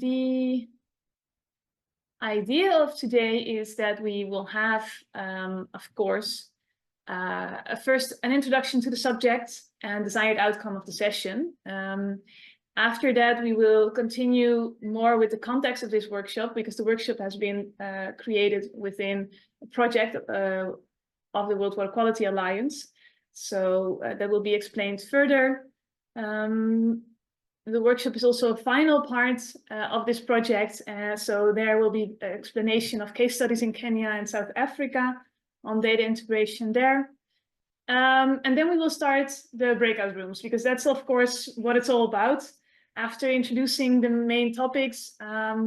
the idea of today is that we will have, of course, first an introduction to the subject and desired outcome of the session. After that, we will continue more with the context of this workshop, because the workshop has been created within a project of the World Water Quality Alliance. So that will be explained further. The workshop is also a final part of this project. So there will be an explanation of case studies in Kenya and South Africa on data integration there. And then we will start the breakout rooms, because that's, of course, what it's all about. After introducing the main topics,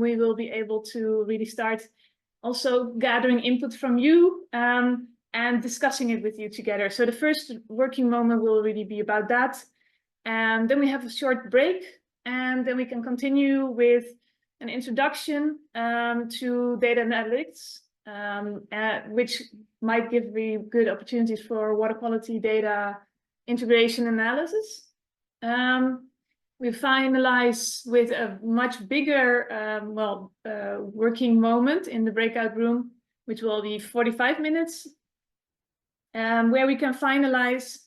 we will be able to really start also gathering input from you and discussing it with you together. So the first working moment will really be about that. And then we have a short break, and then we can continue with an introduction to data analytics, which might give me good opportunities for water quality data integration analysis. We finalize with a much bigger working moment in the breakout room, which will be 45 minutes, where we can finalize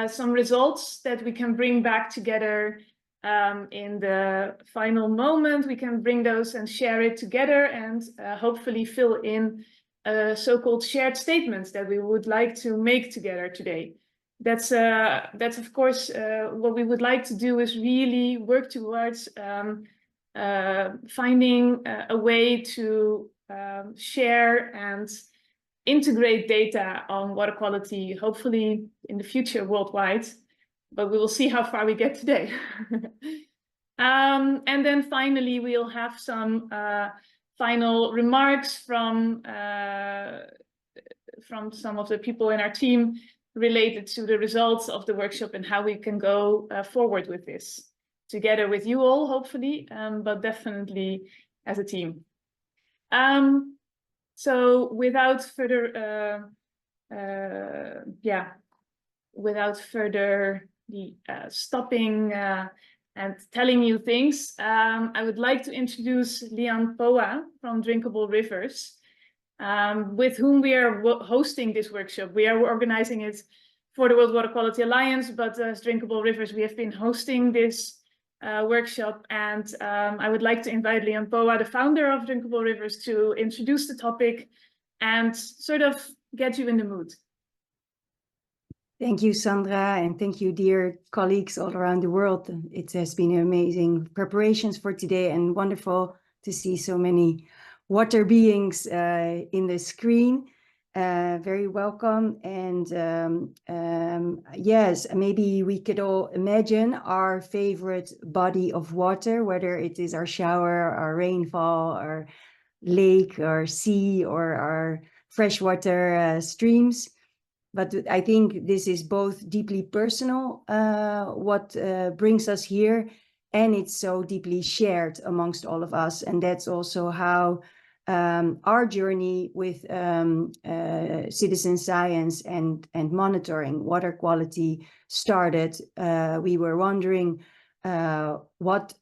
some results that we can bring back together in the final moment. We can bring those and share it together, and hopefully fill in so-called shared statements that we would like to make together today. That's of course what we would like to do, is really work towards finding a way to share and integrate data on water quality, hopefully in the future worldwide, but we will see how far we get today. And then finally, we'll have some final remarks from some of the people in our team related to the results of the workshop and how we can go forward with this, together with you all, hopefully, but definitely as a team. So without further, stopping and telling you things, I would like to introduce Lian Poa from Drinkable Rivers, with whom we are hosting this workshop. We are organizing it for the World Water Quality Alliance, but as Drinkable Rivers, we have been hosting this workshop, and I would like to invite Lian Poa, the founder of Drinkable Rivers, to introduce the topic and sort of get you in the mood. Thank you, Sandra, and thank you, dear colleagues all around the world. It has been amazing preparations for today, and wonderful to see so many water beings in the screen. Very welcome. And yes, maybe we could all imagine our favorite body of water, whether it is our shower, our rainfall, our lake, or sea, or our freshwater streams. But I think this is both deeply personal, what brings us here, and it's so deeply shared amongst all of us. And that's also how our journey with citizen science and monitoring water quality started. We were wondering what's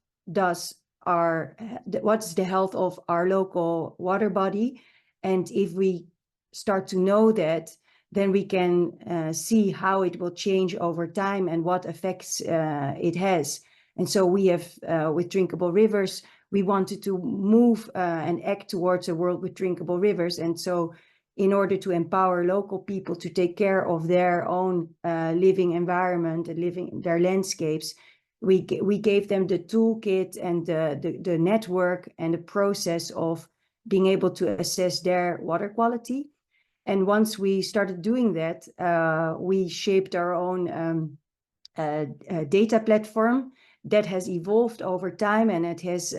the health of our local water body, and if we start to know that, then we can see how it will change over time and what effects it has. And so we have, with Drinkable Rivers, we wanted to move and act towards a world with drinkable rivers. And so in order to empower local people to take care of their own living environment and their landscapes, we gave them the toolkit and the network and the process of being able to assess their water quality. And once we started doing that, we shaped our own data platform that has evolved over time, and it has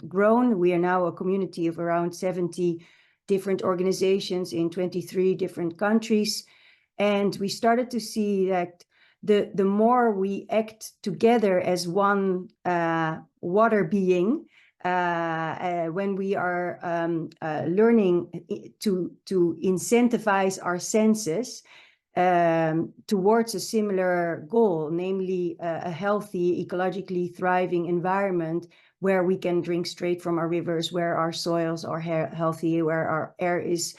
grown. We are now a community of around 70 different organizations in 23 different countries. And we started to see that the more we act together as one water being, when we are learning to incentivize our senses, towards a similar goal, namely a healthy, ecologically thriving environment where we can drink straight from our rivers, where our soils are healthy, where our air is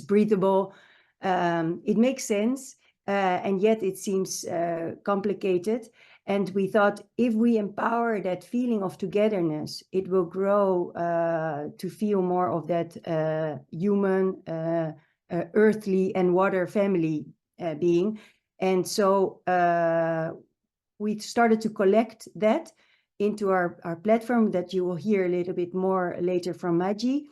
breathable. It makes sense, and yet it seems complicated. And we thought if we empower that feeling of togetherness, it will grow to feel more of that human, earthly and water family being. And so we started to collect that into our platform that you will hear a little bit more later from Maggie.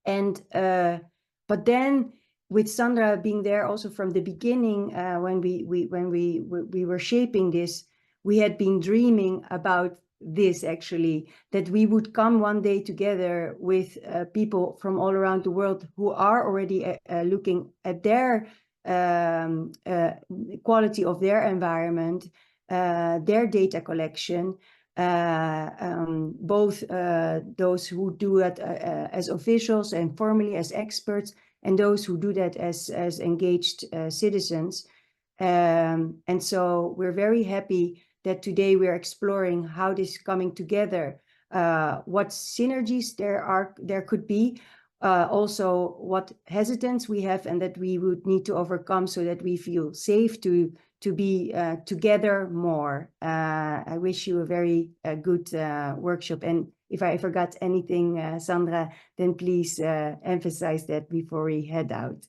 And but then with Sandra being there also from the beginning, when we were shaping this, we had been dreaming about this actually, that we would come one day together with people from all around the world who are already looking at their quality of their environment, their data collection, both those who do it as officials and formally as experts, and those who do that as engaged citizens. And so we're very happy that today we're exploring how this is coming together, what synergies there could be, also what hesitance we have and that we would need to overcome so that we feel safe to be together more. I wish you a very good workshop. And if I forgot anything, Sandra, then please emphasize that before we head out.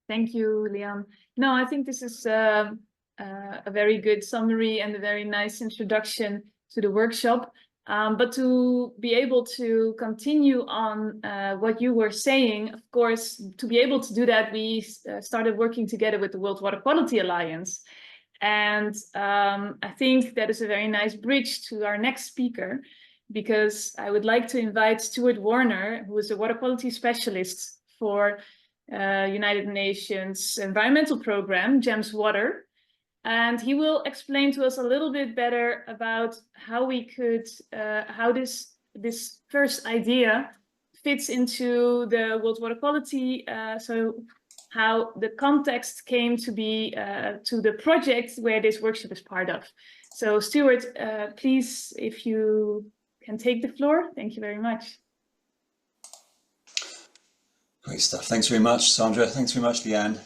Thank you, Lian. No, I think this is a very good summary and a very nice introduction to the workshop. But to be able to continue on what you were saying, of course, to be able to do that, we started working together with the World Water Quality Alliance. And I think that is a very nice bridge to our next speaker, because I would like to invite Stuart Warner, who is a water quality specialist for United Nations environmental program, GEMS Water. And he will explain to us a little bit better about how we could, how this first idea fits into the World Water Quality, so how the context came to be to the project where this workshop is part of. So Stuart, please, if you can take the floor, thank you very much. Great stuff. Thanks very much, Sandra. Thanks very much, Leanne.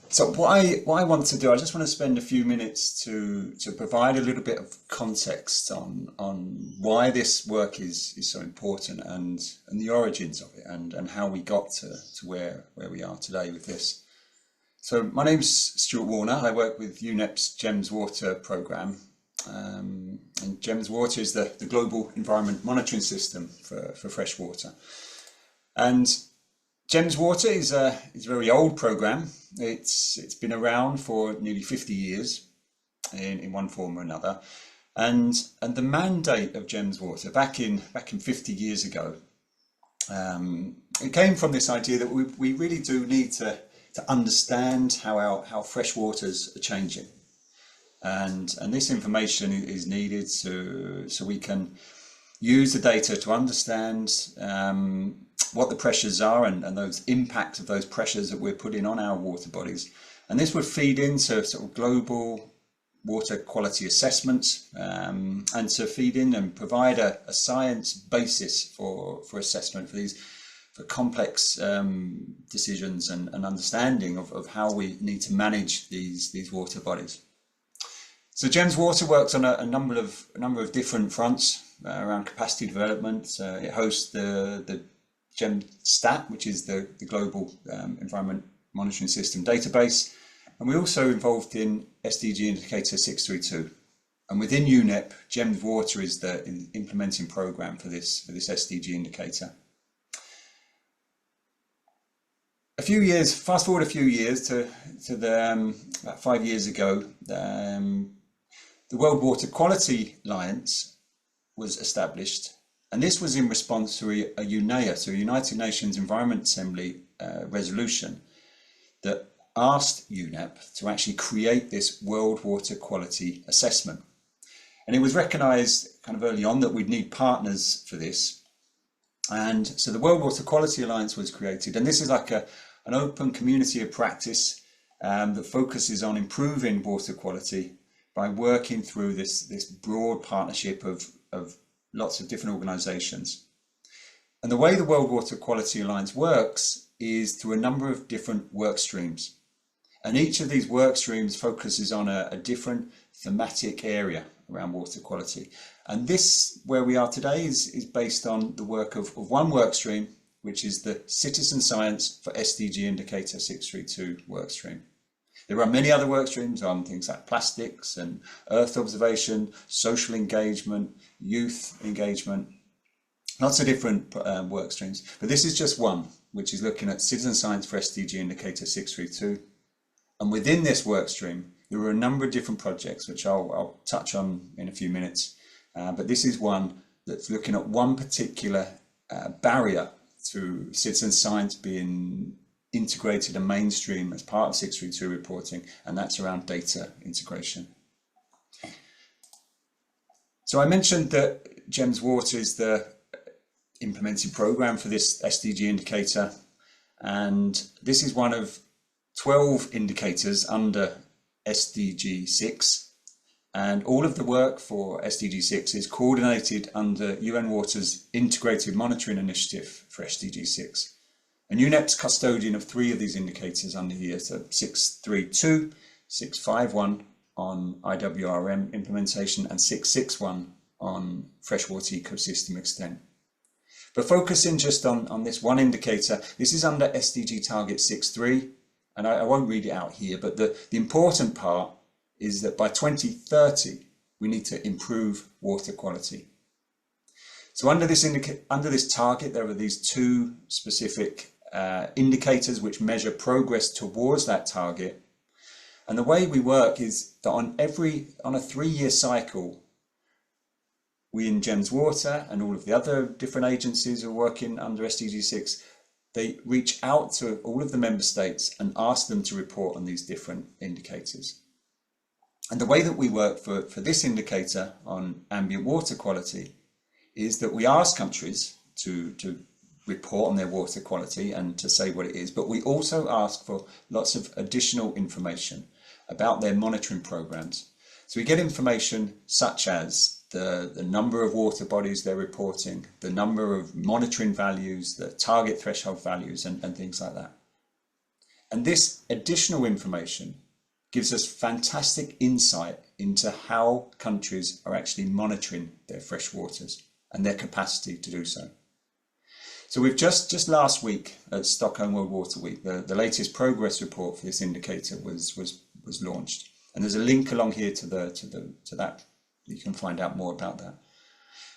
So what I want to do, I just want to spend a few minutes to provide a little bit of context on why this work is so important and the origins of it and how we got to where we are today with this. So my name's Stuart Warner. I work with UNEP's GEMS Water programme. And GEMS Water is the global environment monitoring system for fresh water. And GEMS Water is a very old programme. It's been around for nearly 50 years in one form or another. And the mandate of GEMS Water back in 50 years ago, it came from this idea that we really do need to understand how fresh waters are changing. And this information is needed so we can use the data to understand what the pressures are and those impacts of those pressures that we're putting on our water bodies. And this would feed into sort of global water quality assessments and to feed in and provide a science basis for assessment for complex decisions and understanding of how we need to manage these water bodies. So GEMS Water works on a number of different fronts around capacity development. It hosts the GEMStat, which is the global environment monitoring system database, and we're also involved in SDG Indicator 632. And within UNEP, GEMS Water is the implementing program for this SDG indicator. Fast forward a few years to about 5 years ago, the World Water Quality Alliance was established. And this was in response to a UNEA, so a United Nations Environment Assembly resolution that asked UNEP to actually create this World Water Quality Assessment. And it was recognised kind of early on that we'd need partners for this. And so the World Water Quality Alliance was created, and this is like an open community of practice that focuses on improving water quality by working through this broad partnership of lots of different organisations. And the way the World Water Quality Alliance works is through a number of different work streams. And each of these work streams focuses on a different thematic area around water quality. And this, where we are today, is based on the work of one work stream, which is the Citizen Science for SDG Indicator 632 work stream. There are many other work streams on things like plastics and earth observation, social engagement, youth engagement, lots of different work streams. But this is just one, which is looking at Citizen Science for SDG Indicator 632. And within this work stream, there are a number of different projects, which I'll touch on in a few minutes. But this is one that's looking at one particular barrier to citizen science being integrated and mainstream as part of 632 reporting, and that's around data integration. So I mentioned that GEMS Water is the implementing program for this SDG indicator, and this is one of 12 indicators under SDG 6, and all of the work for SDG 6 is coordinated under UN Water's Integrated Monitoring Initiative for SDG 6. And UNEP's custodian of 3 of these indicators under here, so 632, 651 on IWRM implementation, and 661 on freshwater ecosystem extent. But focusing just on this one indicator, this is under SDG target 6.3, and I won't read it out here, but the important part is that by 2030, we need to improve water quality. So under this target, there are these 2 specific indicators which measure progress towards that target. And the way we work is that on a 3-year cycle, we in GEMS Water and all of the other different agencies who are working under SDG 6, they reach out to all of the member states and ask them to report on these different indicators. And the way that we work for this indicator on ambient water quality is that we ask countries to report on their water quality and to say what it is, but we also ask for lots of additional information about their monitoring programs. So we get information such as the number of water bodies they're reporting, the number of monitoring values, the target threshold values, and things like that. And this additional information gives us fantastic insight into how countries are actually monitoring their fresh waters and their capacity to do so. So we've just last week at Stockholm World Water Week, the latest progress report for this indicator was launched, and there's a link along here to that. You can find out more about that.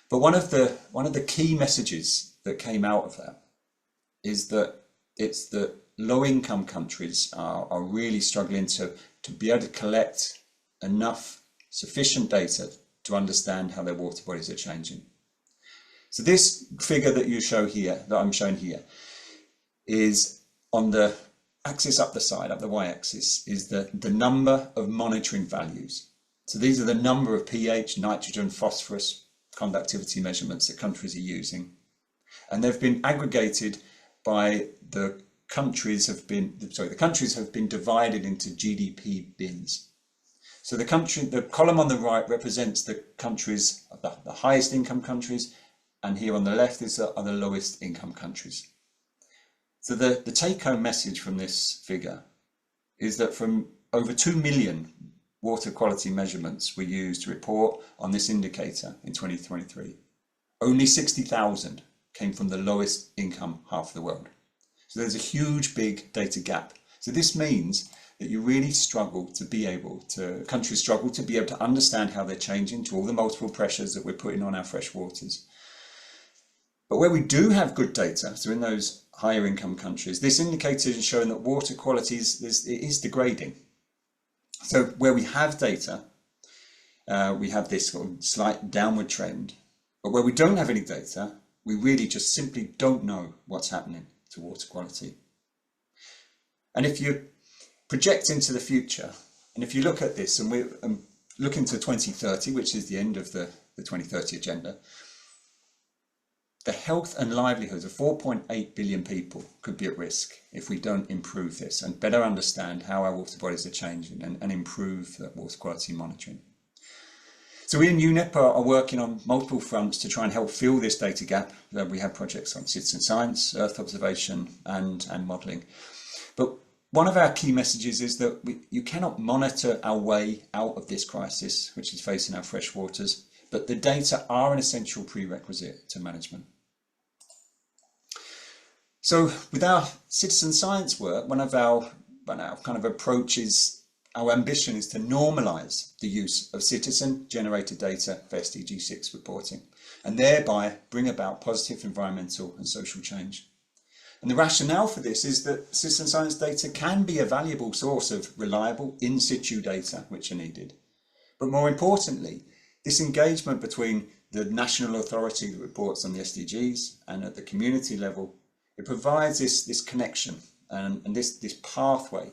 But one of the key messages that came out of that is that it's that low-income countries are really struggling to be able to collect enough sufficient data to understand how their water bodies are changing. So this figure that I'm showing here, is on the axis up the y-axis, is the number of monitoring values. So these are the number of pH, nitrogen, phosphorus, conductivity measurements that countries are using. And they've been aggregated by the countries have been divided into GDP bins. So the column on the right represents the countries, the highest income countries, and here on the left are the lowest income countries. So the take-home message from this figure is that from over 2 million water quality measurements were used to report on this indicator in 2023, only 60,000 came from the lowest income half of the world. So there's a huge, big data gap. So this means that you really countries struggle to be able to understand how they're changing to all the multiple pressures that we're putting on our fresh waters. But where we do have good data, so in those higher income countries, this indicator is showing that water quality is degrading. So where we have data, we have this sort of slight downward trend. But where we don't have any data, we really just simply don't know what's happening to water quality. And if you project into the future, and if you look at this, and we're looking to 2030, which is the end of the 2030 agenda, the health and livelihoods of 4.8 billion people could be at risk if we don't improve this and better understand how our water bodies are changing and improve water quality monitoring. So we in UNEP are working on multiple fronts to try and help fill this data gap. We have projects on citizen science, earth observation and modelling. But one of our key messages is that you cannot monitor our way out of this crisis, which is facing our fresh waters, but the data are an essential prerequisite to management. So with our citizen science work, one of our kind of approaches, our ambition is to normalise the use of citizen-generated data for SDG 6 reporting, and thereby bring about positive environmental and social change. And the rationale for this is that citizen science data can be a valuable source of reliable in situ data which are needed. But more importantly, this engagement between the national authority that reports on the SDGs and at the community level, it provides this connection and this pathway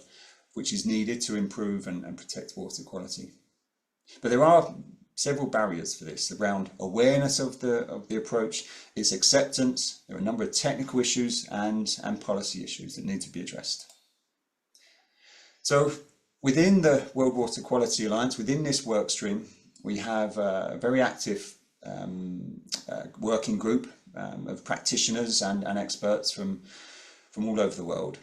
which is needed to improve and protect water quality. But there are several barriers for this around awareness of the approach, its acceptance. There are a number of technical issues and policy issues that need to be addressed. So within the World Water Quality Alliance, within this work stream, we have a very active working group of practitioners and experts from all over the world.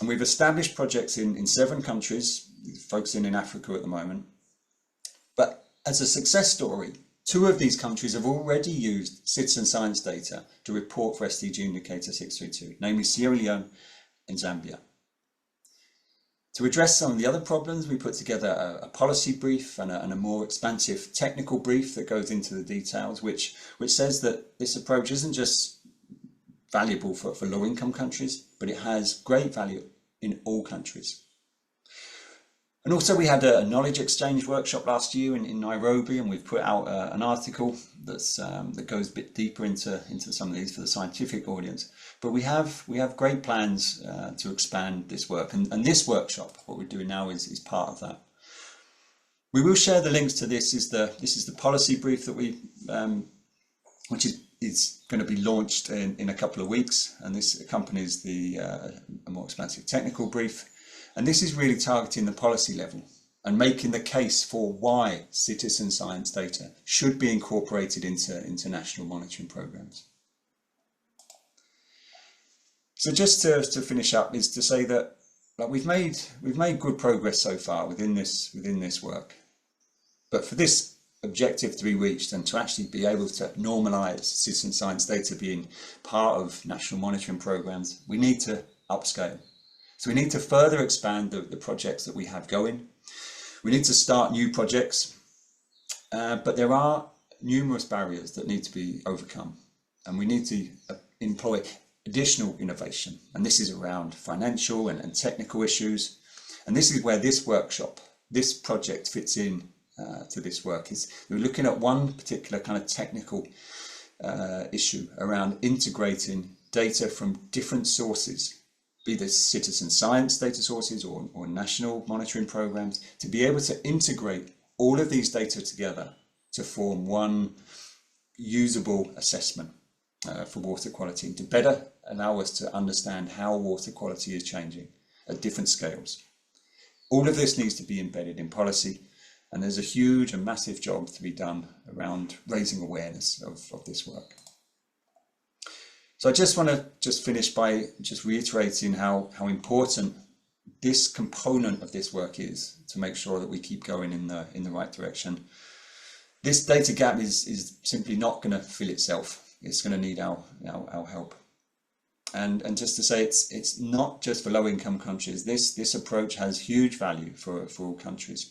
And we've established projects in 7 countries, focusing in Africa at the moment. But as a success story, 2 of these countries have already used citizen science data to report for SDG Indicator 632, namely Sierra Leone and Zambia. To address some of the other problems, we put together a policy brief and a more expansive technical brief that goes into the details, which says that this approach isn't just valuable for low-income countries, but it has great value in all countries. And also we had a knowledge exchange workshop last year in Nairobi, and we've put out an article that goes a bit deeper into some of these for the scientific audience. But we have great plans to expand this work, and this workshop, what we're doing now, is part of that. We will share the links to this. This is the policy brief that we which is going to be launched in a couple of weeks, and this accompanies a more expansive technical brief. And this is really targeting the policy level and making the case for why citizen science data should be incorporated into international monitoring programs. So just to finish up is to say that we've made good progress so far within this work, but for this objective to be reached and to actually be able to normalise citizen science data being part of national monitoring programs, we need to upscale. So we need to further expand the projects that we have going. We need to start new projects, but there are numerous barriers that need to be overcome, and we need to employ additional innovation. And this is around financial and technical issues. And this is where this workshop, this project fits in to this work. We're looking at one particular kind of technical issue around integrating data from different sources, be this citizen science data sources or national monitoring programs, to be able to integrate all of these data together to form one usable assessment for water quality, and to better allow us to understand how water quality is changing at different scales. All of this needs to be embedded in policy, and there's a huge and massive job to be done around raising awareness of this work. So I just want to finish by just reiterating how important this component of this work is to make sure that we keep going in the right direction. This data gap is simply not going to fill itself. It's going to need our help. And just to say, it's not just for low-income countries. This approach has huge value for all countries.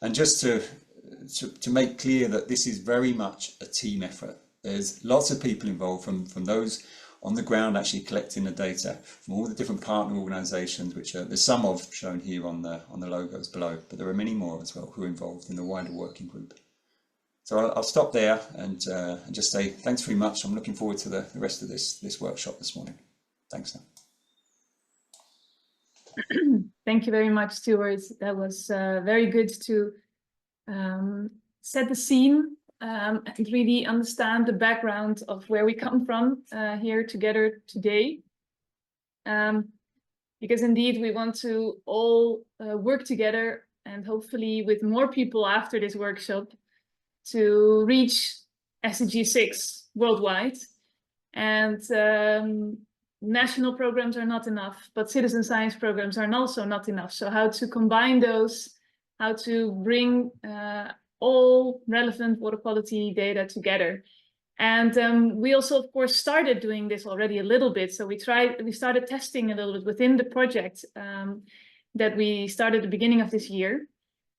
And just to make clear that this is very much a team effort. There's lots of people involved, from those on the ground actually collecting the data, from all the different partner organisations, which there's some of shown here on the logos below, but there are many more as well who are involved in the wider working group. So I'll stop there and just say thanks very much. I'm looking forward to the rest of this workshop this morning. Thanks now. Thank you very much, Stuart. That was very good to set the scene and really understand the background of where we come from here together today. Because indeed we want to all work together, and hopefully with more people after this workshop, to reach SDG 6 worldwide. And national programs are not enough, but citizen science programs are also not enough. So how to combine those, how to bring all relevant water quality data together. And we also, of course, started doing this already a little bit. So we started testing a little bit within the project that we started at the beginning of this year.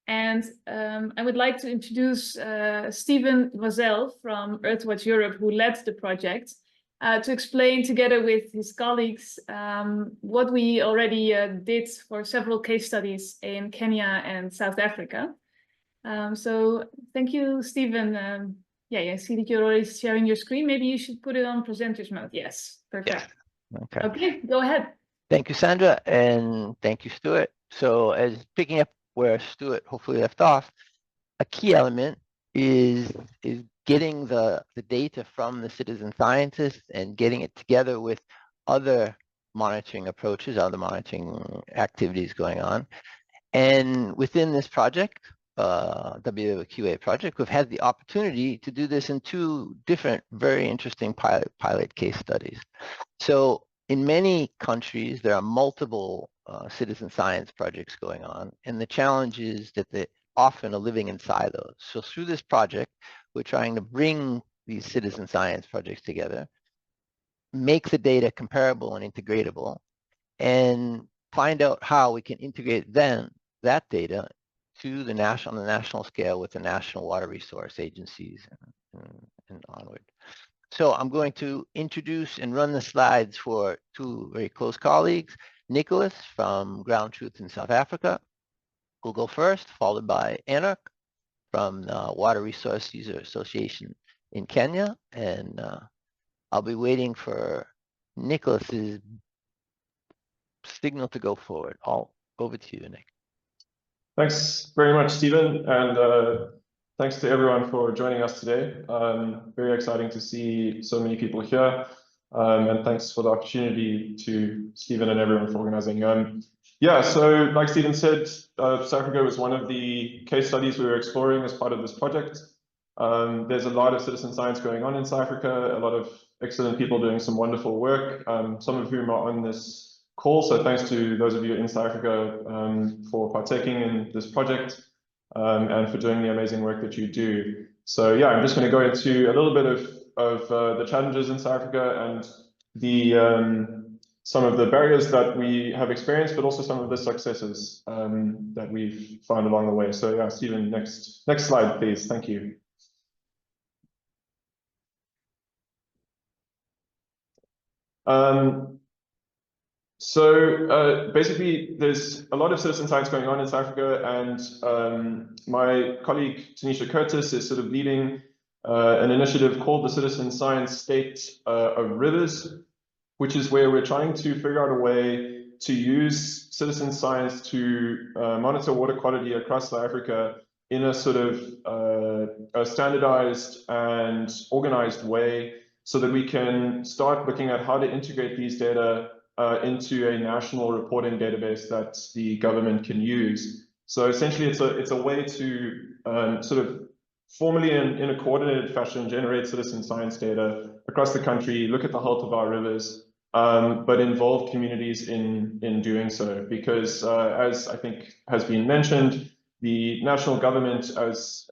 And I would like to introduce Steven Vazel from Earthwatch Europe, who led the project, to explain together with his colleagues what we already did for several case studies in Kenya and South Africa. So thank you, Steven. Yeah, I see that you're already sharing your screen. Maybe you should put it on presenters mode. Yes, perfect. Yes. Okay. Okay, go ahead. Thank you, Sandra, and thank you, Stuart. So as picking up where Stuart hopefully left off, a key element is getting the data from the citizen scientists and getting it together with other monitoring approaches, other monitoring activities going on. And within this project, WWQA project, we've had the opportunity to do this in 2 different, very interesting pilot case studies. So in many countries, there are multiple citizen science projects going on, and the challenge is that they often are living in silos. So through this project, we're trying to bring these citizen science projects together, make the data comparable and integratable, and find out how we can integrate that data to the national scale with the national water resource agencies and onward. So I'm going to introduce and run the slides for 2 very close colleagues. Nicholas from Ground Truth in South Africa will go first, followed by Anark from the Water Resource User Association in Kenya. And I'll be waiting for Nicholas's signal to go forward. All over to you, Nick. Thanks very much, Stephen, and thanks to everyone for joining us today. Very exciting to see so many people here, and thanks for the opportunity to Stephen and everyone for organizing. Yeah, so like Stephen said, South Africa was one of the case studies we were exploring as part of this project. There's a lot of citizen science going on in South Africa, a lot of excellent people doing some wonderful work, some of whom are on this call. So thanks to those of you in South Africa for partaking in this project and for doing the amazing work that you do. So yeah, I'm just going to go into a little bit of the challenges in South Africa and the some of the barriers that we have experienced, but also some of the successes that we've found along the way. So yeah, Stephen, next slide, please. Thank you. So basically, there's a lot of citizen science going on in South Africa, and my colleague Tanisha Curtis is sort of leading an initiative called the Citizen Science State of Rivers, which is where we're trying to figure out a way to use citizen science to monitor water quality across South Africa in a sort of a standardized and organized way, so that we can start looking at how to integrate these data into a national reporting database that the government can use. So essentially, it's a way to sort of formally in a coordinated fashion generate citizen science data across the country, look at the health of our rivers, but involve communities in doing so, because as I think has been mentioned, the national government, as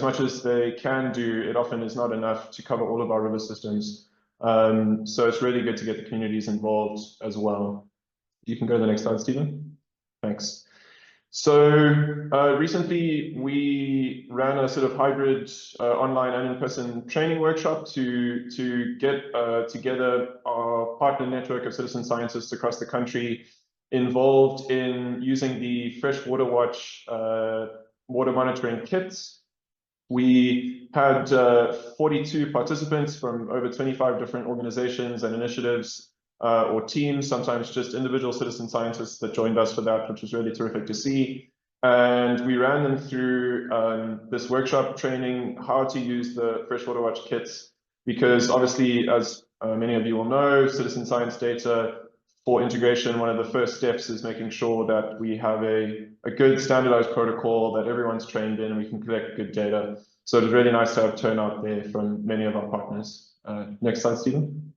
much as they can do, it often is not enough to cover all of our river systems. So it's really good to get the communities involved as well. You can go to the next slide, Stephen. Thanks. So recently we ran a sort of hybrid online and in-person training workshop to get together our partner network of citizen scientists across the country involved in using the Freshwater Watch water monitoring kits. We had 42 participants from over 25 different organizations and initiatives or teams, sometimes just individual citizen scientists that joined us for that, which was really terrific to see. And we ran them through this workshop training how to use the Freshwater Watch kits, because obviously, as many of you will know, citizen science data for integration, one of the first steps is making sure that we have a good standardized protocol that everyone's trained in and we can collect good data. So it was really nice to have turnout there from many of our partners. Next slide, Stephen.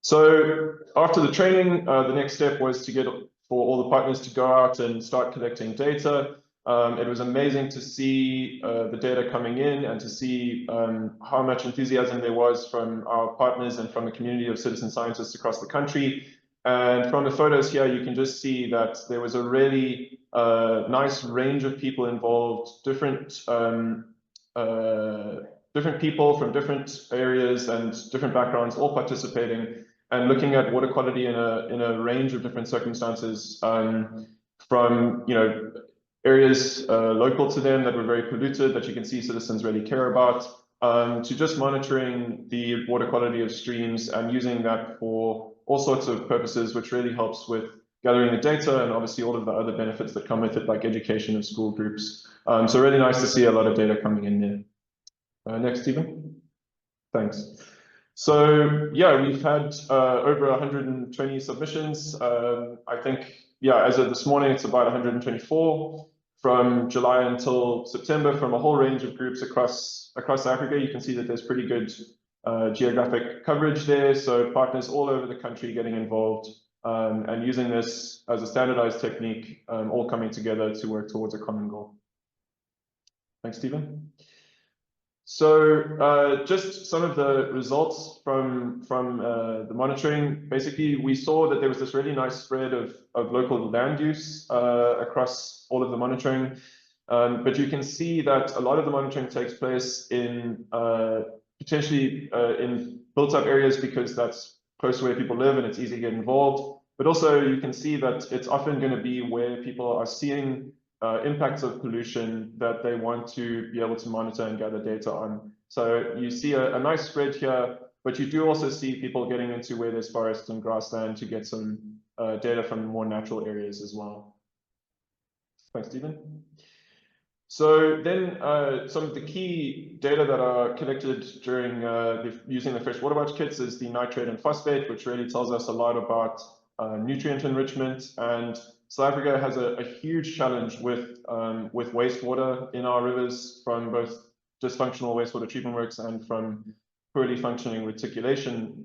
So after the training, the next step was to get for all the partners to go out and start collecting data. It was amazing to see the data coming in and to see how much enthusiasm there was from our partners and from the community of citizen scientists across the country. And from the photos here, you can just see that there was a really nice range of people involved, different people from different areas and different backgrounds, all participating and looking at water quality in a range of different circumstances, from areas local to them that were very polluted that you can see citizens really care about, to just monitoring the water quality of streams and using that for all sorts of purposes, which really helps with gathering the data and obviously all of the other benefits that come with it, like education of school groups. So really nice to see a lot of data coming in there. Next, Stephen. Thanks. So yeah, we've had over 120 submissions. I think, yeah, as of this morning, it's about 124 from July until September from a whole range of groups across Africa. You can see that there's pretty good geographic coverage there. So partners all over the country getting involved and using this as a standardized technique, all coming together to work towards a common goal. Thanks, Stephen. So just some of the results from the monitoring. Basically, we saw that there was this really nice spread of local land use across all of the monitoring. But you can see that a lot of the monitoring takes place in potentially in built up areas because that's close to where people live and it's easy to get involved. But also you can see that it's often going to be where people are seeing impacts of pollution that they want to be able to monitor and gather data on. So you see a nice spread here, but you do also see people getting into where there's forest and grassland to get some data from more natural areas as well. Thanks, Stephen. So then some of the key data that are collected during using the Freshwater Watch kits is the nitrate and phosphate, which really tells us a lot about nutrient enrichment. And South Africa has a huge challenge with wastewater in our rivers from both dysfunctional wastewater treatment works and from poorly functioning reticulation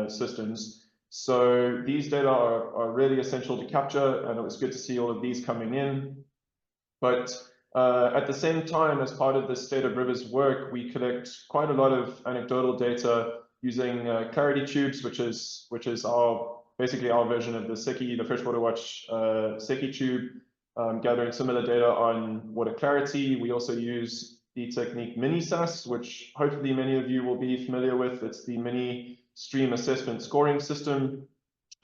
systems. So these data are really essential to capture, and it was good to see all of these coming in. But at the same time, as part of the State of Rivers work, we collect quite a lot of anecdotal data using clarity tubes, which is basically our version of the SECI, the Freshwater Watch SECI tube, gathering similar data on water clarity. We also use the technique MiniSAS, which hopefully many of you will be familiar with. It's the mini stream assessment scoring system.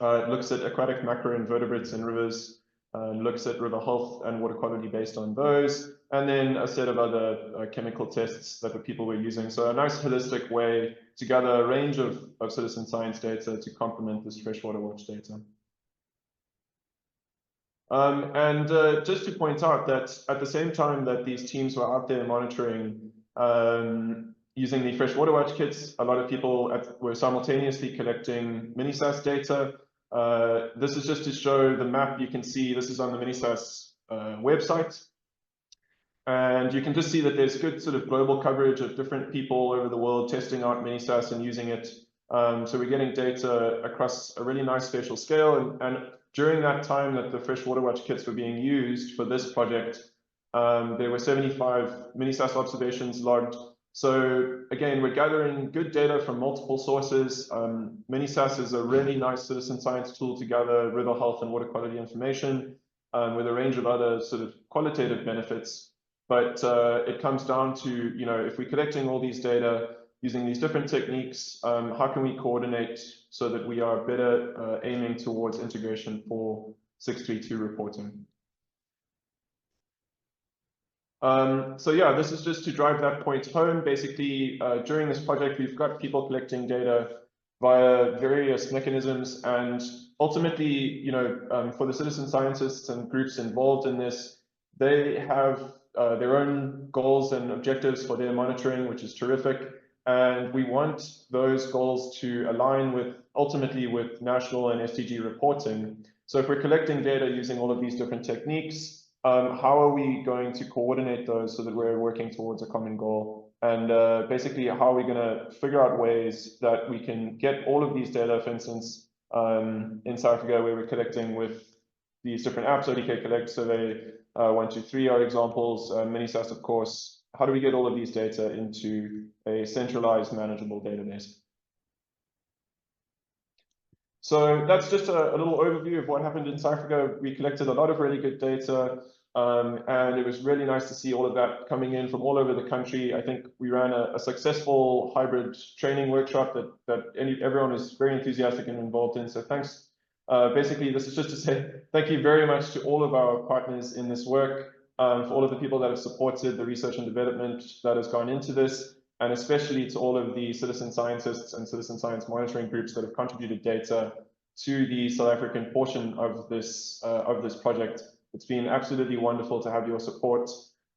It looks at aquatic macroinvertebrates in rivers, looks at river health and water quality based on those, and then a set of other chemical tests that the people were using. So a nice holistic way to gather a range of citizen science data to complement this Freshwater Watch data. Just to point out that at the same time that these teams were out there monitoring using the Freshwater Watch kits, a lot of people were simultaneously collecting MiniSAS data. This is just to show the map. You can see this is on the MiniSAS website. And you can just see that there's good sort of global coverage of different people all over the world testing out MiniSAS and using it. So we're getting data across a really nice spatial scale. And during that time that the Freshwater Watch kits were being used for this project, there were 75 MiniSAS observations logged. So again, we're gathering good data from multiple sources. MiniSAS is a really nice citizen science tool to gather river health and water quality information with a range of other sort of qualitative benefits. But it comes down to, if we're collecting all these data using these different techniques, how can we coordinate so that we are better aiming towards integration for 632 reporting? So yeah, this is just to drive that point home. Basically, during this project, we've got people collecting data via various mechanisms. And ultimately, you know, for the citizen scientists and groups involved in this, they have their own goals and objectives for their monitoring, which is terrific. And we want those goals to align with ultimately with national and SDG reporting. So if we're collecting data using all of these different techniques, how are we going to coordinate those so that we're working towards a common goal? And basically, how are we going to figure out ways that we can get all of these data, for instance, in South Africa, where we're collecting with these different apps, ODK Collect, Survey, 123 are examples, Minisast, of course. How do we get all of these data into a centralized, manageable database? So that's just a little overview of what happened in South Africa. We collected a lot of really good data, and it was really nice to see all of that coming in from all over the country. I think we ran a successful hybrid training workshop that everyone was very enthusiastic and involved in. So thanks. Basically, this is just to say thank you very much to all of our partners in this work, for all of the people that have supported the research and development that has gone into this, and especially to all of the citizen scientists and citizen science monitoring groups that have contributed data to the South African portion of this project. It's been absolutely wonderful to have your support,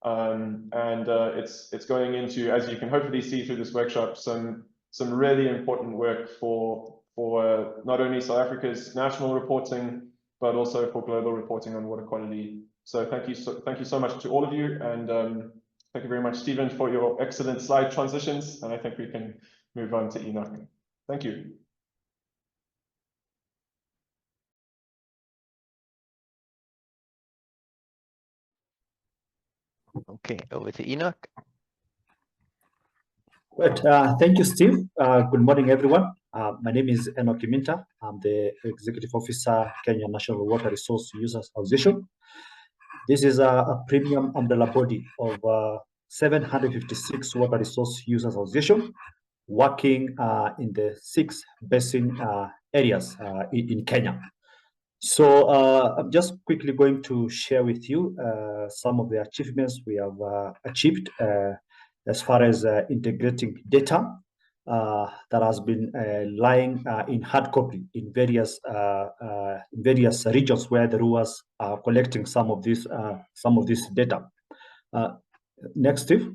and it's going into, as you can hopefully see through this workshop, some really important work for not only South Africa's national reporting, but also for global reporting on water quality. So thank you so much to all of you, and thank you very much, Stephen, for your excellent slide transitions. And I think we can move on to Enoch. Thank you. Okay, over to Enoch. Right, thank you, Steve. Good morning, everyone. My name is Enoch Kiminta. I'm the Executive Officer, Kenya National Water Resource Users Association. This is a premium umbrella body of 756 water resource users association working in the 6 basin areas in Kenya. So I'm just quickly going to share with you some of the achievements we have achieved as far as integrating data that has been lying in hard copy in various regions where the RUAs are collecting some of this data. Next, Steve.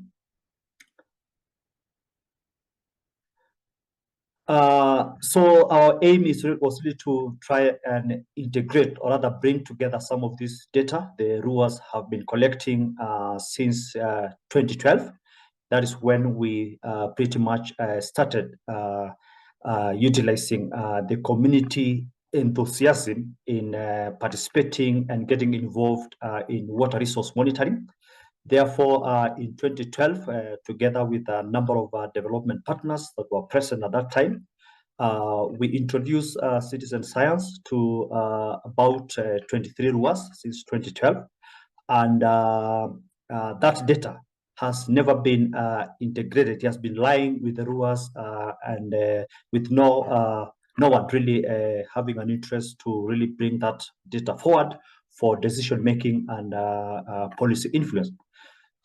So our aim is really to try and integrate, or rather bring together some of this data the RUAs have been collecting since 2012. That is when we pretty much started utilizing the community enthusiasm in participating and getting involved in water resource monitoring. Therefore, in 2012, together with a number of development partners that were present at that time, we introduced citizen science to about 23 RUAs since 2012. And that data has never been integrated. It has been lying with the RUAs and with no one really having an interest to really bring that data forward for decision making and policy influence.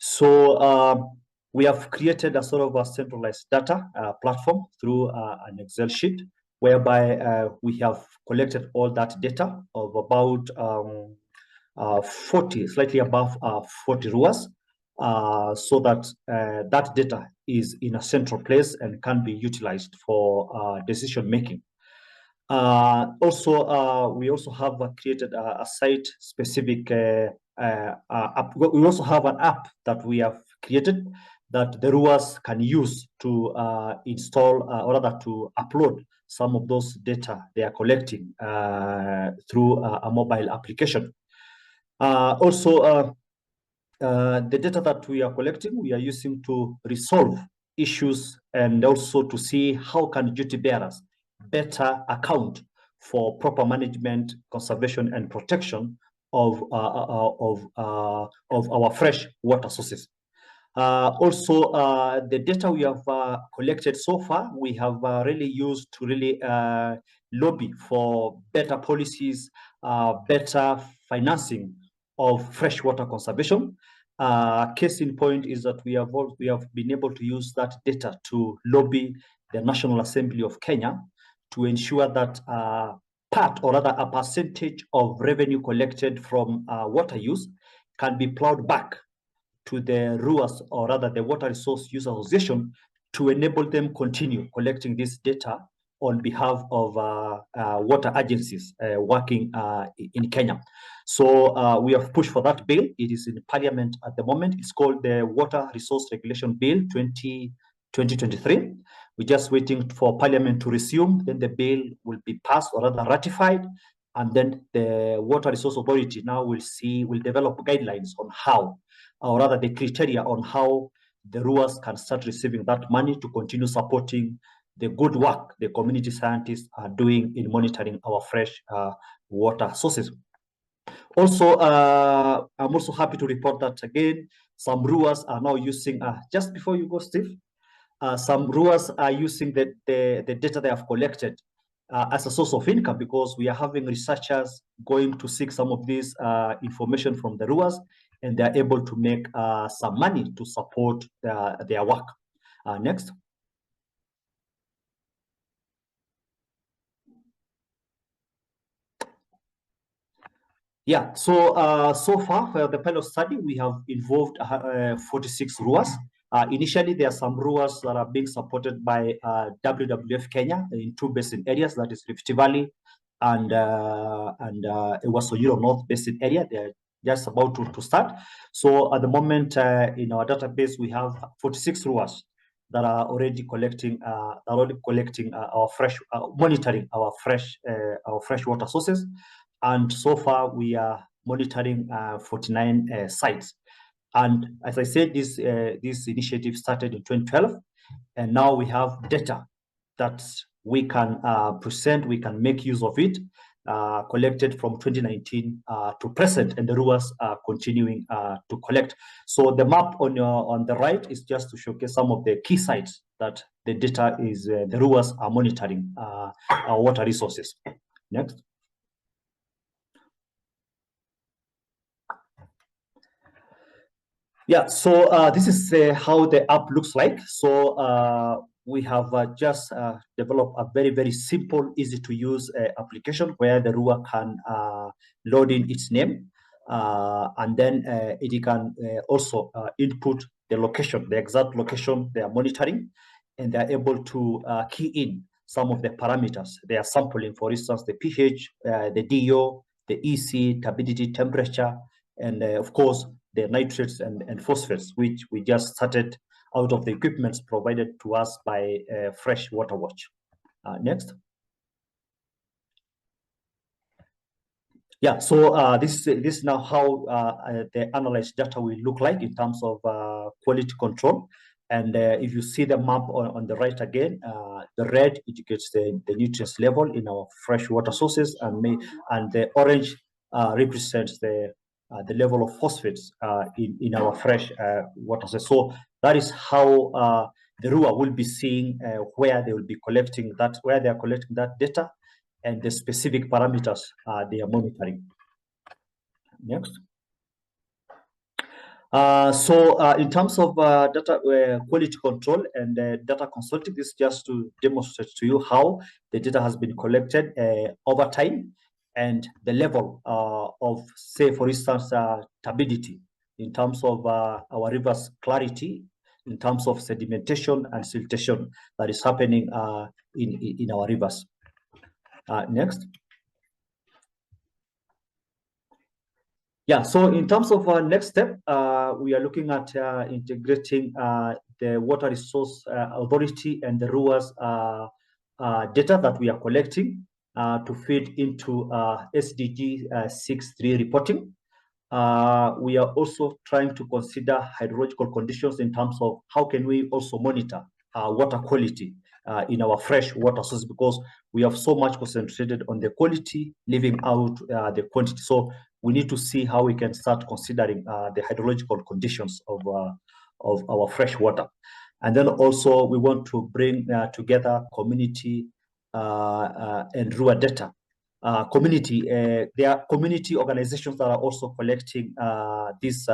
So we have created a sort of a centralized data platform through an Excel sheet, whereby we have collected all that data of about 40, slightly above 40 RUAs, so that that data is in a central place and can be utilized for decision making. Also, we also have created a site-specific app. We also have an app that we have created that the RUAs can use to install or rather to upload some of those data they are collecting through a mobile application. Also, the data that we are collecting, we are using to resolve issues and also to see how can duty bearers better account for proper management, conservation, and protection of our fresh water sources. Also, the data we have collected so far, we have really used to really lobby for better policies, better financing of freshwater conservation. Case in point is that we have been able to use that data to lobby the National Assembly of Kenya to ensure that part, or rather a percentage of revenue collected from water use can be plowed back to the RUAS, or rather the Water Resource Use Association, to enable them continue collecting this data on behalf of water agencies working in Kenya. So we have pushed for that bill. It is in Parliament at the moment. It's called the Water Resource Regulation Bill 2023. We're just waiting for Parliament to resume. Then the bill will be passed, or rather ratified, and then the Water Resource Authority now will develop guidelines on how, or rather the criteria on how the RUAS can start receiving that money to continue supporting the good work the community scientists are doing in monitoring our fresh water sources. Also, I'm also happy to report that again, some RUAS are now using, just before you go, Steve, some RUAS are using the data they have collected as a source of income, because we are having researchers going to seek some of this information from the RUAS, and they're able to make some money to support their work. Next. Yeah, so so far for the pilot study, we have involved 46 RUAS. Initially, there are some RUAS that are being supported by WWF Kenya in 2 basin areas, that is Rift Valley and Ewaso North Basin area. They're just about to start. So at the moment, in our database, we have 46 RUAS that are already collecting, our fresh, monitoring our fresh water sources. And so far, we are monitoring 49 sites. And as I said, this initiative started in 2012, and now we have data that we can present, we can make use of it, collected from 2019 to present, and the RUAS are continuing to collect. So the map on the right is just to showcase some of the key sites that the data is, the RUAS are monitoring our water resources. Next. Yeah, so this is how the app looks like. So we have just developed a very, very simple, easy to use application where the RUA can load in its name, and then it can also input the location, the exact location they are monitoring, and they're able to key in some of the parameters they are sampling, for instance, the pH, the DO, the EC, turbidity, temperature, and of course, the nitrates and phosphates, which we just started out of the equipments provided to us by Fresh Water Watch. Next. Yeah, so this is now how the analyzed data will look like in terms of quality control. And if you see the map on the right again, the red indicates the nutrients level in our fresh water sources, and the orange represents the level of phosphates in our fresh water sources. So that is how the RUA will be seeing where they will be collecting that, where they are collecting that data, and the specific parameters they are monitoring. Next. So in terms of data quality control and data consulting, this is just to demonstrate to you how the data has been collected over time, and the level of, say, for instance, turbidity in terms of our river's clarity, in terms of sedimentation and siltation that is happening in our rivers. Next. Yeah, so in terms of our next step, we are looking at integrating the Water Resource Authority and the RUA's data that we are collecting to feed into SDG 6.3 reporting. We are also trying to consider hydrological conditions in terms of how can we also monitor water quality in our fresh water sources, because we have so much concentrated on the quality, leaving out the quantity. So we need to see how we can start considering the hydrological conditions of our fresh water. And then also we want to bring together community and RUA data. There are community organizations that are also collecting this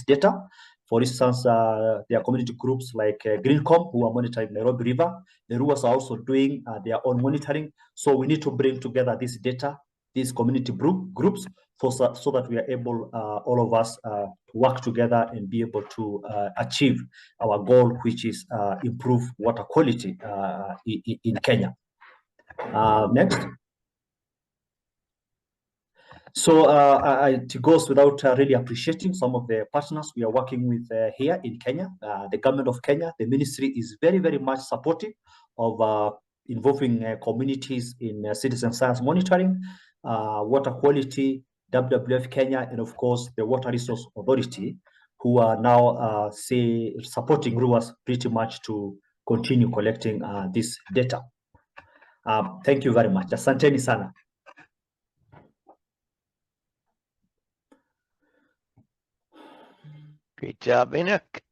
data. For instance, there are community groups like Greencom who are monitoring Nairobi River. The Ruas are also doing their own monitoring. So we need to bring together this data, these community groups, so that we are able, all of us, to work together and be able to achieve our goal, which is improve water quality in Kenya. Next. So it goes without really appreciating some of the partners we are working with here in Kenya. The government of Kenya, the ministry is very, very much supportive of involving communities in citizen science monitoring, water quality, WWF Kenya, and of course the Water Resource Authority, who are now supporting RUAS pretty much to continue collecting this data. Thank you very much. Asanteni sana. Great job, Enoch.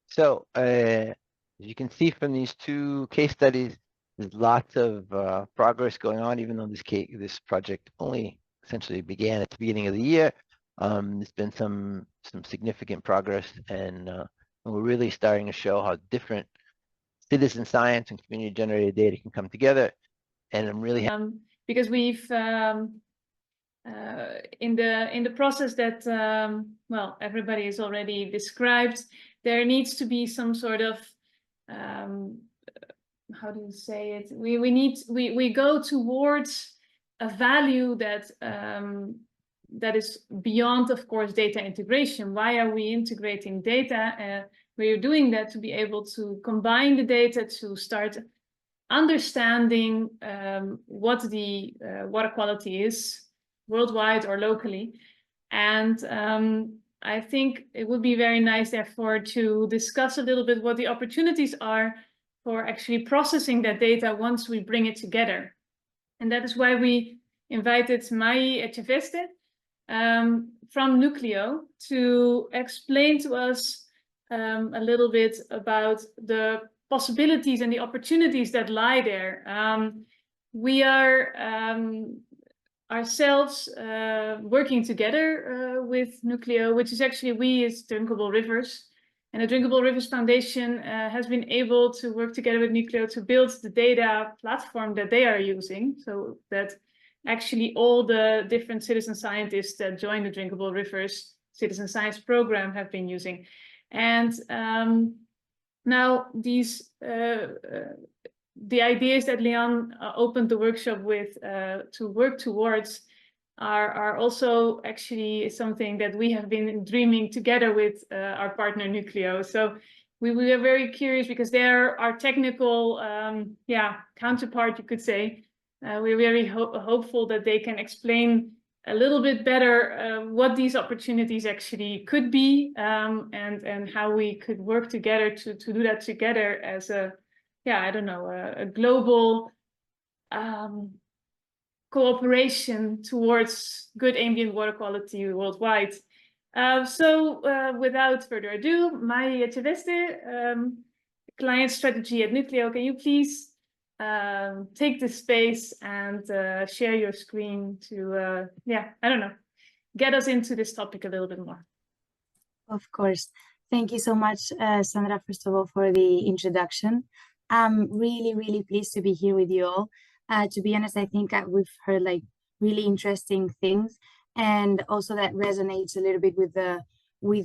So as you can see from these two case studies, there's lots of progress going on, even though this project only essentially began at the beginning of the year. There's been some significant progress, and we're really starting to show how different citizen science and community generated data can come together. And I'm really happy because we've in the process that well, everybody has already described, there needs to be some sort of how do you say it? We go towards a value that that is beyond, of course, data integration. Why are we integrating data? We're doing that to be able to combine the data to start understanding what the water quality is worldwide or locally. And I think it would be very nice, therefore, to discuss a little bit what the opportunities are for actually processing that data once we bring it together. And that is why we invited Mai Echeveste from Nucleo to explain to us a little bit about the possibilities and the opportunities that lie there. We are ourselves working together with Nucleo, which is actually we as Drinkable Rivers. And the Drinkable Rivers Foundation has been able to work together with Nucleo to build the data platform that they are using, so that actually all the different citizen scientists that join the Drinkable Rivers Citizen Science Program have been using. And now these the ideas that Leon opened the workshop with to work towards are also actually something that we have been dreaming together with our partner Nucleo. So we are very curious because they're our technical counterpart, you could say. We're very hopeful that they can explain a little bit better what these opportunities actually could be, and how we could work together to do that together as a, I don't know, a global cooperation towards good ambient water quality worldwide. So without further ado, Mai Echeveste, client strategy at Nucleo, can you please take the space and share your screen to, I don't know, get us into this topic a little bit more. Of course. Thank you so much, Sandra, first of all, for the introduction. I'm really, really pleased to be here with you all. To be honest, I think we've heard like really interesting things, and also that resonates a little bit with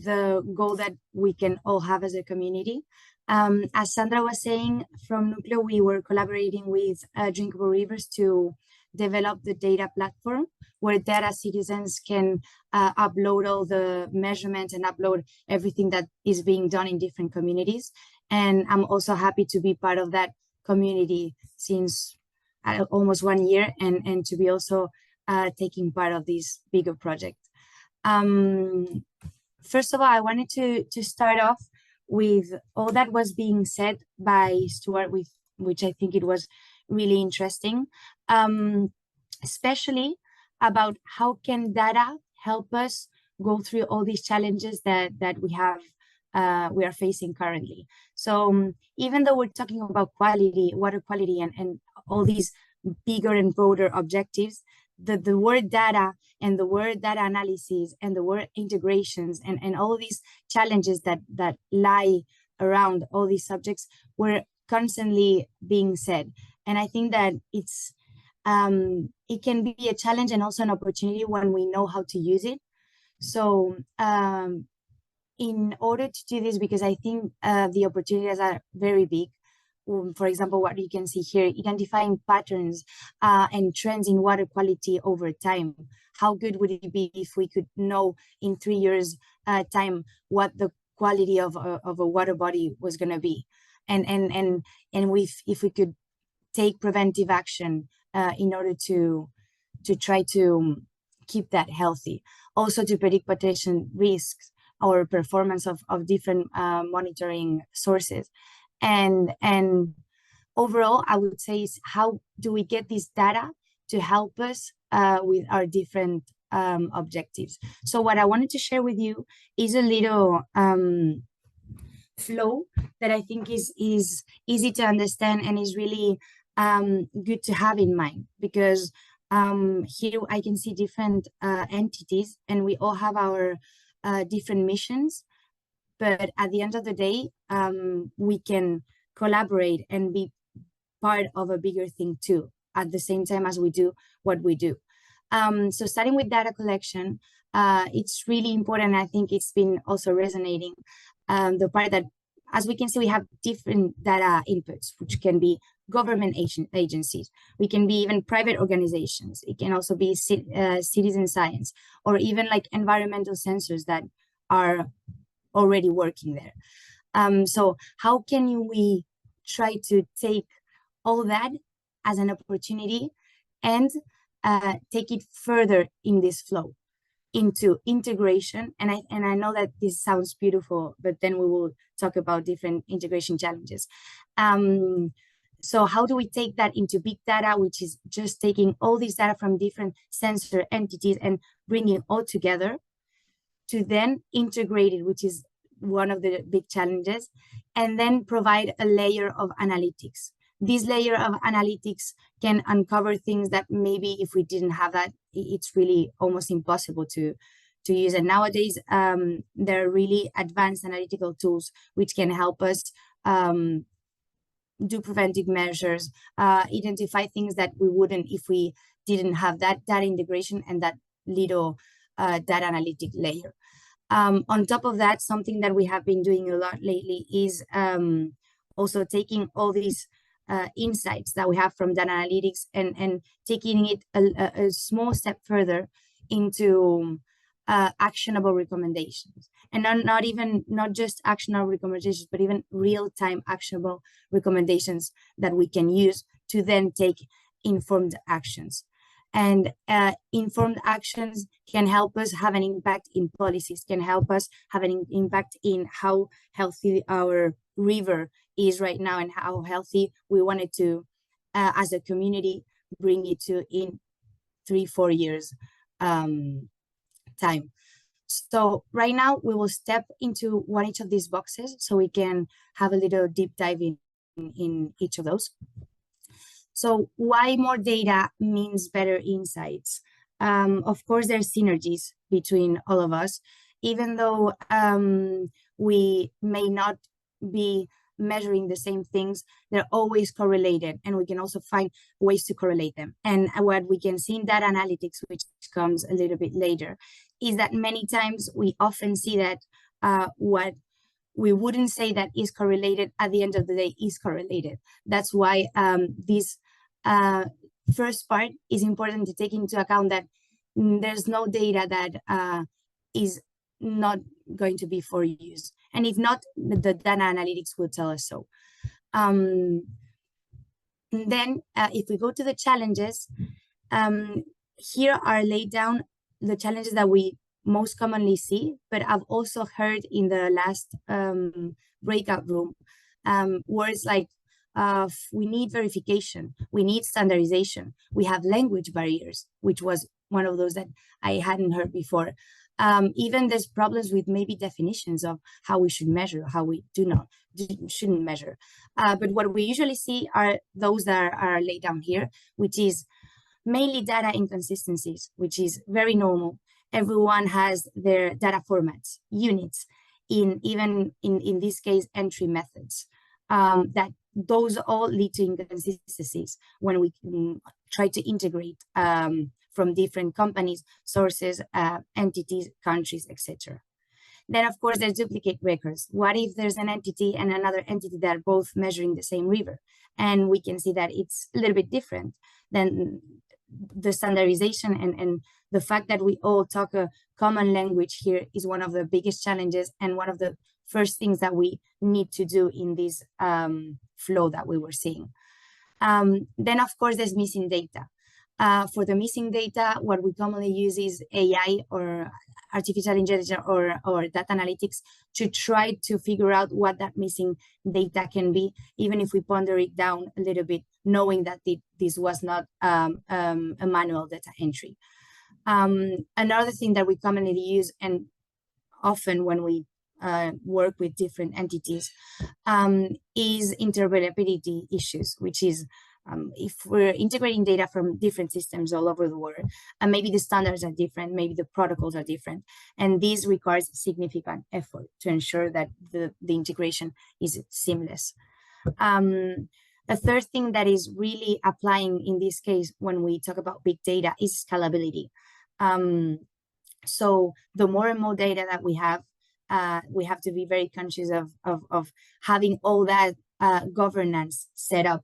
the goal that we can all have as a community. As Sandra was saying, from Nucleo, we were collaborating with Drinkable Rivers to develop the data platform where data citizens can upload all the measurements and upload everything that is being done in different communities. And I'm also happy to be part of that community since almost 1 year, and to be also taking part of this bigger project. First of all, I wanted to start off with all that was being said by Stuart, with which I think it was really interesting, especially about how can data help us go through all these challenges that we are facing currently. So even though we're talking about quality, water quality, and all these bigger and broader objectives, the word data and the word data analysis and the word integrations and all these challenges that lie around all these subjects were constantly being said. And I think that it's it can be a challenge and also an opportunity when we know how to use it. So in order to do this, because I think the opportunities are very big. For example, what you can see here, identifying patterns and trends in water quality over time. How good would it be if we could know in 3 years time what the quality of a water body was going to be, and if we could take preventive action in order to try to keep that healthy. Also to predict potential risks or performance of different monitoring sources. And overall, I would say is how do we get this data to help us with our different objectives. So what I wanted to share with you is a little flow that I think is easy to understand and is really good to have in mind, because here I can see different entities and we all have our different missions, but at the end of the day, we can collaborate and be part of a bigger thing too, at the same time as we do what we do. So starting with data collection, it's really important. I think it's been also resonating, the part that, as we can see, we have different data inputs, which can be government agencies, we can be even private organizations, it can also be citizen science, or even like environmental sensors that are already working there. So how can we try to take all that as an opportunity and take it further in this flow into integration? And I know that this sounds beautiful, but then we will talk about different integration challenges. So how do we take that into big data, which is just taking all this data from different sensor entities and bringing it all together to then integrate it, which is one of the big challenges, and then provide a layer of analytics. This layer of analytics can uncover things that maybe if we didn't have that, it's really almost impossible to use. And nowadays, there are really advanced analytical tools which can help us do preventive measures, identify things that we wouldn't if we didn't have that data integration and that little data analytic layer. On top of that, something that we have been doing a lot lately is also taking all these insights that we have from data analytics and taking it a small step further into actionable recommendations, and not just actionable recommendations, but even real-time actionable recommendations that we can use to then take informed actions. And informed actions can help us have an impact in policies, can help us have an impact in how healthy our river is right now and how healthy we wanted to, as a community, bring it to in 3-4 years time. So right now we will step into each of these boxes so we can have a little deep dive in each of those. So why more data means better insights? Of course, there's synergies between all of us, even though we may not be measuring the same things, they're always correlated, and we can also find ways to correlate them. And what we can see in data analytics, which comes a little bit later, is that many times we often see that what we wouldn't say that is correlated at the end of the day is correlated. That's why this first part is important to take into account, that there's no data that is not going to be for use. And if not, the data analytics will tell us so. Then if we go to the challenges, here are laid down the challenges that we most commonly see, but I've also heard in the last breakout room words like we need verification, we need standardization, we have language barriers, which was one of those that I hadn't heard before. Even there's problems with maybe definitions of how we should measure, how we shouldn't measure. But what we usually see are those that are laid down here, which is mainly data inconsistencies, which is very normal. Everyone has their data formats, units, even in this case, entry methods. That those all lead to inconsistencies when we try to integrate from different companies, sources, entities, countries, etc. Then, of course, there's duplicate records. What if there's an entity and another entity that are both measuring the same river? And we can see that it's a little bit different. Then the standardization and the fact that we all talk a common language here is one of the biggest challenges and one of the first things that we need to do in this flow that we were seeing. Then, of course, there's missing data. For the missing data, what we commonly use is AI or artificial intelligence or data analytics to try to figure out what that missing data can be, even if we ponder it down a little bit, knowing that this was not a manual data entry. Another thing that we commonly use, and often when we work with different entities, is interoperability issues, which is if we're integrating data from different systems all over the world, and maybe the standards are different, maybe the protocols are different, and this requires significant effort to ensure that the integration is seamless. The third thing that is really applying in this case when we talk about big data is scalability. So the more and more data that we have to be very conscious of having all that governance set up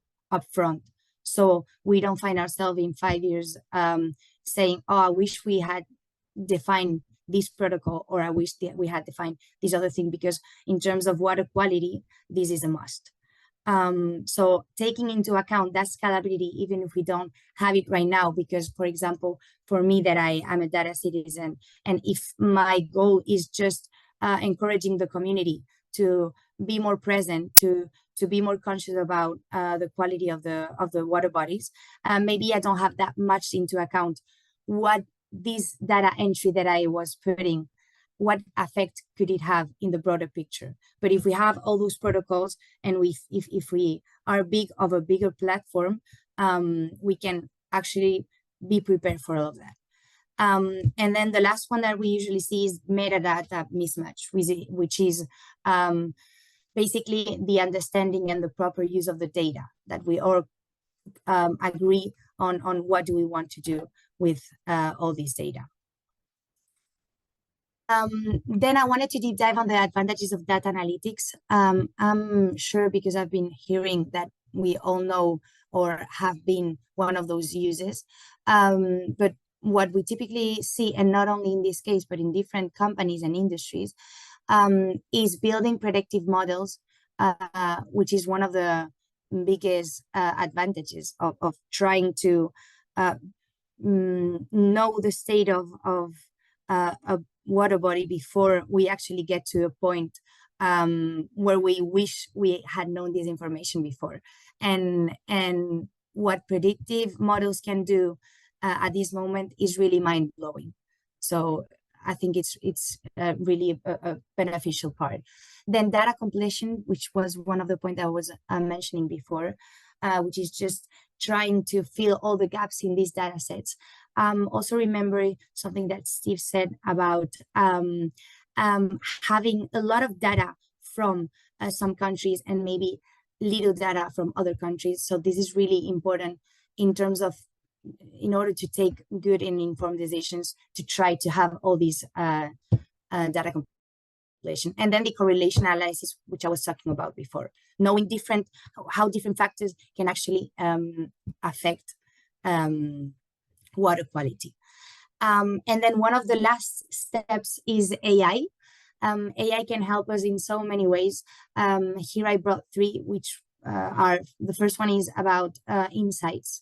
front. So we don't find ourselves in 5 years saying, oh, I wish we had defined this protocol, or I wish that we had defined this other thing, because in terms of water quality, this is a must. So taking into account that scalability, even if we don't have it right now, because, for example, for me that I am a data citizen, and if my goal is just encouraging the community to be more present, to be more conscious about the quality of the water bodies, maybe I don't have that much into account what this data entry that I was putting, what effect could it have in the broader picture. But if we have all those protocols, and if we are of a bigger platform, we can actually be prepared for all of that. And then the last one that we usually see is metadata mismatch, which is basically the understanding and the proper use of the data, that we all agree on what do we want to do with all these data. Then I wanted to deep dive on the advantages of data analytics. I'm sure, because I've been hearing that we all know or have been one of those users. But what we typically see, and not only in this case, but in different companies and industries, is building predictive models, which is one of the biggest advantages of trying to know the state of a water body before we actually get to a point where we wish we had known this information before. And what predictive models can do at this moment is really mind-blowing. So I think it's really a beneficial part. Then data completion, which was one of the points I was mentioning before, which is just trying to fill all the gaps in these data sets. Also remember something that Steve said about having a lot of data from some countries and maybe little data from other countries. So this is really important in terms of, in order to take good and informed decisions, to try to have all these data compilation. And then the correlation analysis, which I was talking about before, knowing how different factors can actually affect water quality. And then one of the last steps is AI. AI can help us in so many ways. Here I brought 3, which are, the first one is about insights.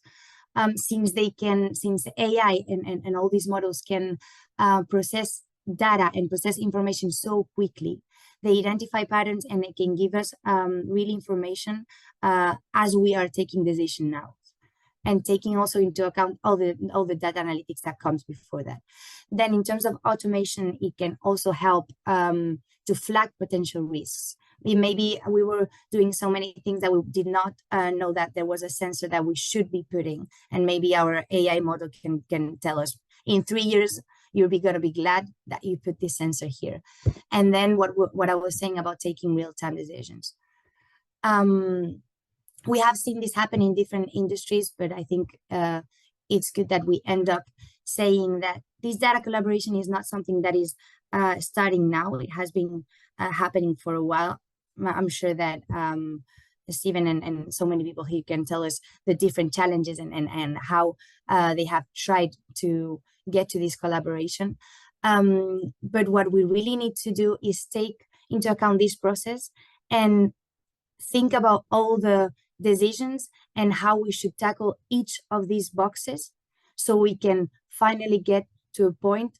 Since AI and all these models can process data and process information so quickly, they identify patterns and they can give us real information as we are taking decision now. and taking also into account all the data analytics that comes before that. Then in terms of automation, it can also help to flag potential risks. Maybe we were doing so many things that we did not know that there was a sensor that we should be putting, and maybe our AI model can tell us in 3 years you're gonna be glad that you put this sensor here. And then what I was saying about taking real-time decisions. We have seen this happen in different industries, but I think it's good that we end up saying that this data collaboration is not something that is starting now. It has been happening for a while. I'm sure that Stephen and so many people here can tell us the different challenges and how they have tried to get to this collaboration. But what we really need to do is take into account this process and think about all the decisions and how we should tackle each of these boxes, so we can finally get to a point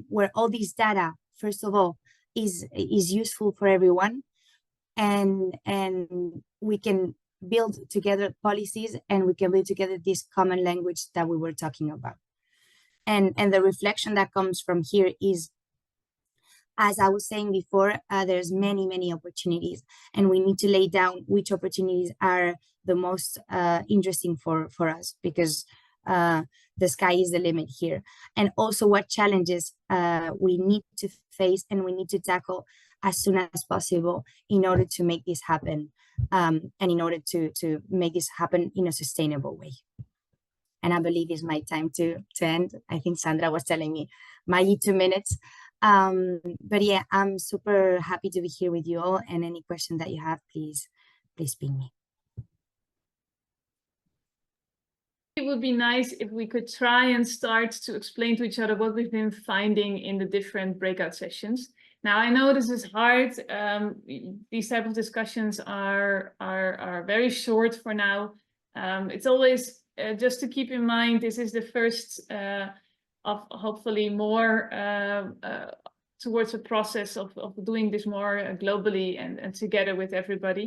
where all this data, first of all, is useful for everyone, and we can build together policies, and we can build together this common language that we were talking about. And the reflection that comes from here is, as I was saying before, there's many opportunities, and we need to lay down which opportunities are the most interesting for us, because the sky is the limit here. And also what challenges we need to face and we need to tackle as soon as possible in order to make this happen, and in order to make this happen in a sustainable way. And I believe it's my time to end. I think Sandra was telling me my 2 minutes. But yeah, I'm super happy to be here with you all, and any question that you have, please ping me. It would be nice if we could try and start to explain to each other what we've been finding in the different breakout sessions. Now, I know this is hard. These type of discussions are very short for now. It's always just to keep in mind, this is the first of hopefully more towards a process of doing this more globally and together with everybody.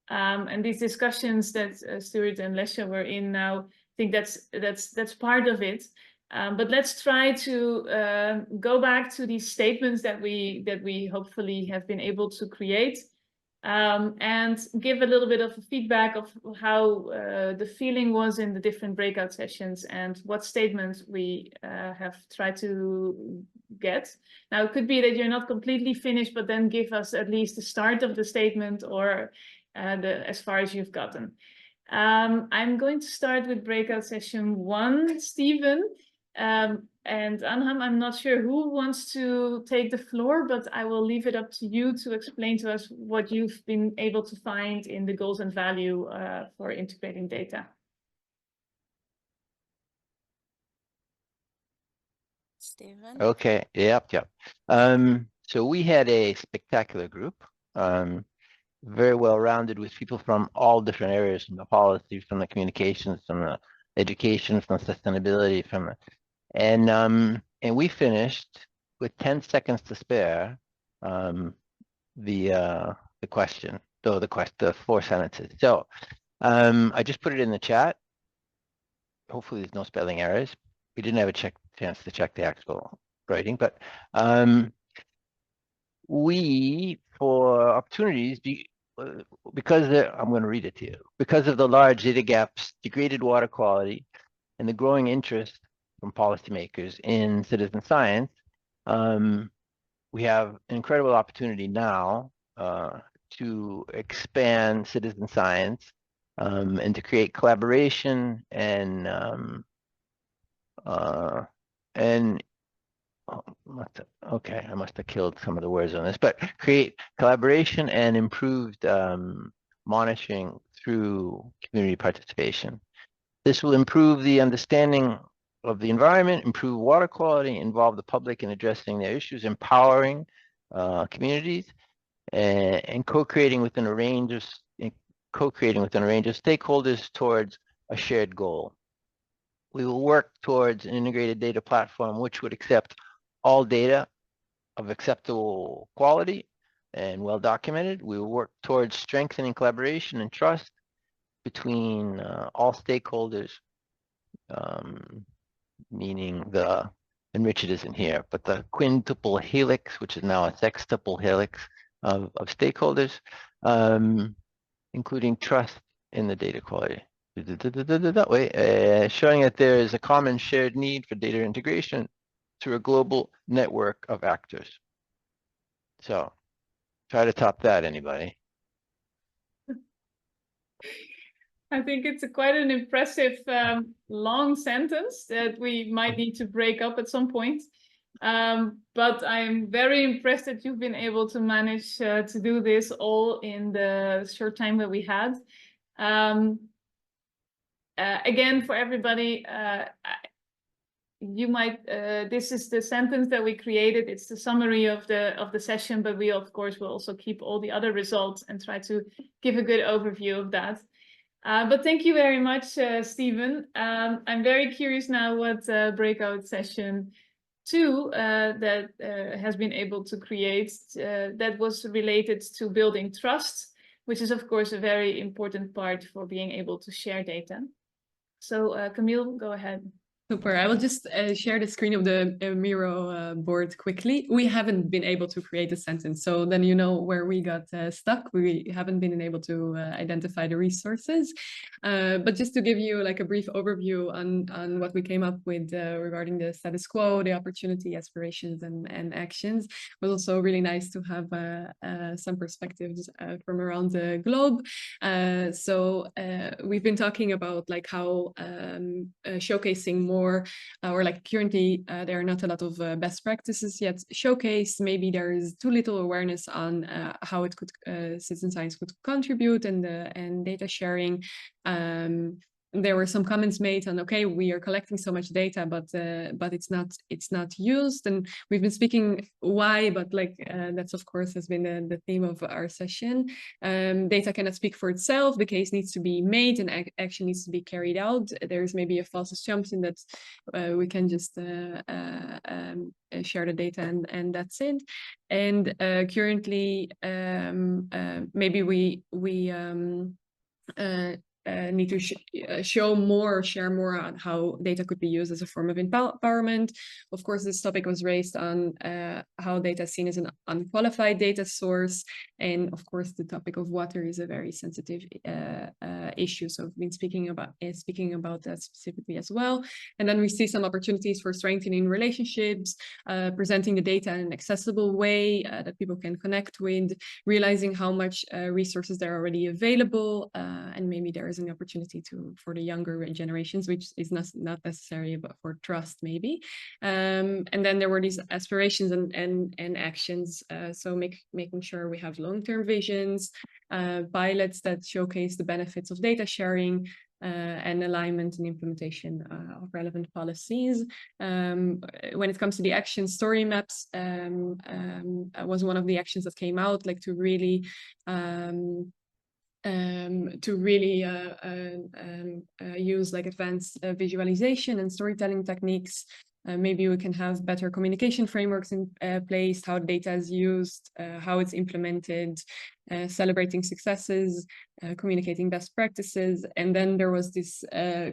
And these discussions that Stuart and Lesja were in now, I think that's part of it. But let's try to go back to these statements that we hopefully have been able to create, and give a little bit of feedback of how the feeling was in the different breakout sessions and what statements we have tried to get. Now, it could be that you're not completely finished, but then give us at least the start of the statement, or as far as you've gotten. I'm going to start with breakout session 1, Stephen. And Anham, I'm not sure who wants to take the floor, but I will leave it up to you to explain to us what you've been able to find in the goals and value for integrating data. Stephen? Okay, yep. So we had a spectacular group, very well-rounded, with people from all different areas, from the policy, from the communications, from the education, from the sustainability, and we finished with 10 seconds to spare the question, the 4 sentences. So I just put it in the chat. Hopefully there's no spelling errors. We didn't have a chance to check the actual writing, but we, for opportunities, because I'm going to read it to you, because of the large data gaps, degraded water quality, and the growing interest from policymakers in citizen science, we have an incredible opportunity now to expand citizen science and to create collaboration and okay, I must have killed some of the words on this, but create collaboration and improved monitoring through community participation. This will improve the understanding of the environment, improve water quality, involve the public in addressing their issues, empowering communities, and co-creating within a range of stakeholders towards a shared goal. We will work towards an integrated data platform which would accept all data of acceptable quality and well documented. We will work towards strengthening collaboration and trust between all stakeholders, meaning enriched isn't here, but the quintuple helix, which is now a sextuple helix of stakeholders, including trust in the data quality. That way, showing that there is a common shared need for data integration through a global network of actors. So try to top that, anybody. I think it's quite an impressive long sentence that we might need to break up at some point. But I'm very impressed that you've been able to manage to do this all in the short time that we had. Again, for everybody, you might this is the sentence that we created. It's the summary of the session, but we of course will also keep all the other results and try to give a good overview of that. But thank you very much, Stephen. I'm very curious now what breakout session 2 that has been able to create that was related to building trust, which is of course a very important part for being able to share data. So Camille, go ahead. Super. I will just share the screen of the Miro board quickly. We haven't been able to create a sentence, so then you know where we got stuck. We haven't been able to identify the resources. But just to give you like a brief overview on what we came up with regarding the status quo, the opportunity, aspirations, and actions, it was also really nice to have some perspectives from around the globe. So we've been talking about like how showcasing more or like currently there are not a lot of best practices yet showcased. Maybe there is too little awareness on how it could citizen science could contribute and data sharing. There were some comments made on, okay, we are collecting so much data, but it's not used, and we've been speaking why, but like that's of course has been the theme of our session. Data cannot speak for itself. The case needs to be made and action needs to be carried out. There's maybe a false assumption that we can just share the data and that's it. And currently, maybe we need to share more on how data could be used as a form of empowerment. Of course, this topic was raised on how data is seen as an unqualified data source. And of course, the topic of water is a very sensitive issue. So I've been speaking about that specifically as well. And then we see some opportunities for strengthening relationships, presenting the data in an accessible way that people can connect with, realizing how much resources there are already available, and maybe there is an opportunity for the younger generations, which is not necessary, but for trust maybe. And then there were these aspirations and actions. So making sure we have long-term visions, pilots that showcase the benefits of data sharing, and alignment and implementation of relevant policies. When it comes to the action, story maps was one of the actions that came out, like to really use like advanced visualization and storytelling techniques. Maybe we can have better communication frameworks in place, how data is used, how it's implemented, celebrating successes, communicating best practices. And then there was this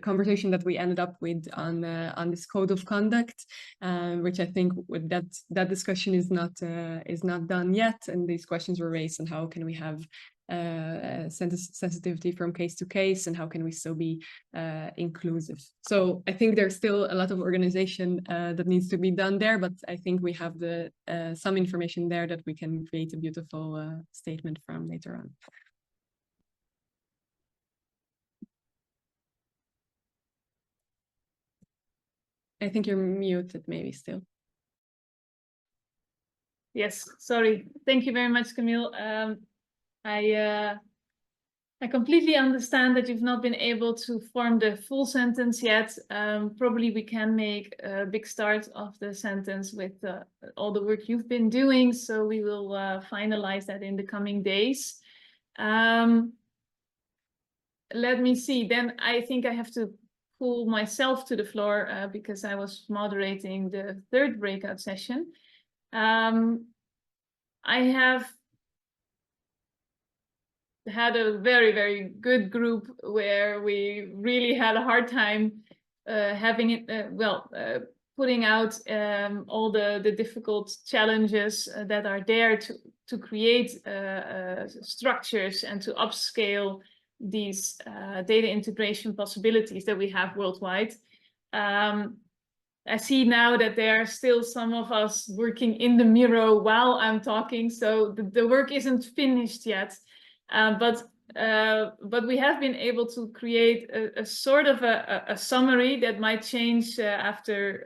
conversation that we ended up with on this code of conduct, which I think with that discussion is not done yet. And these questions were raised on how can we have sensitivity from case to case, and how can we still be inclusive. So I think there's still a lot of organization that needs to be done there, but I think we have some information there that we can create a beautiful statement from later on. I think you're muted maybe still. Yes, sorry. Thank you very much, Camille. I completely understand that you've not been able to form the full sentence yet. Probably we can make a big start of the sentence with all the work you've been doing. So we will finalize that in the coming days. Let me see. Then I think I have to pull myself to the floor because I was moderating the third breakout session. I have had a very, very good group where we really had a hard time having it, putting out all the difficult challenges that are there to create structures and to upscale these data integration possibilities that we have worldwide. I see now that there are still some of us working in the Miro while I'm talking, so the work isn't finished yet. But we have been able to create a sort of a summary that might change after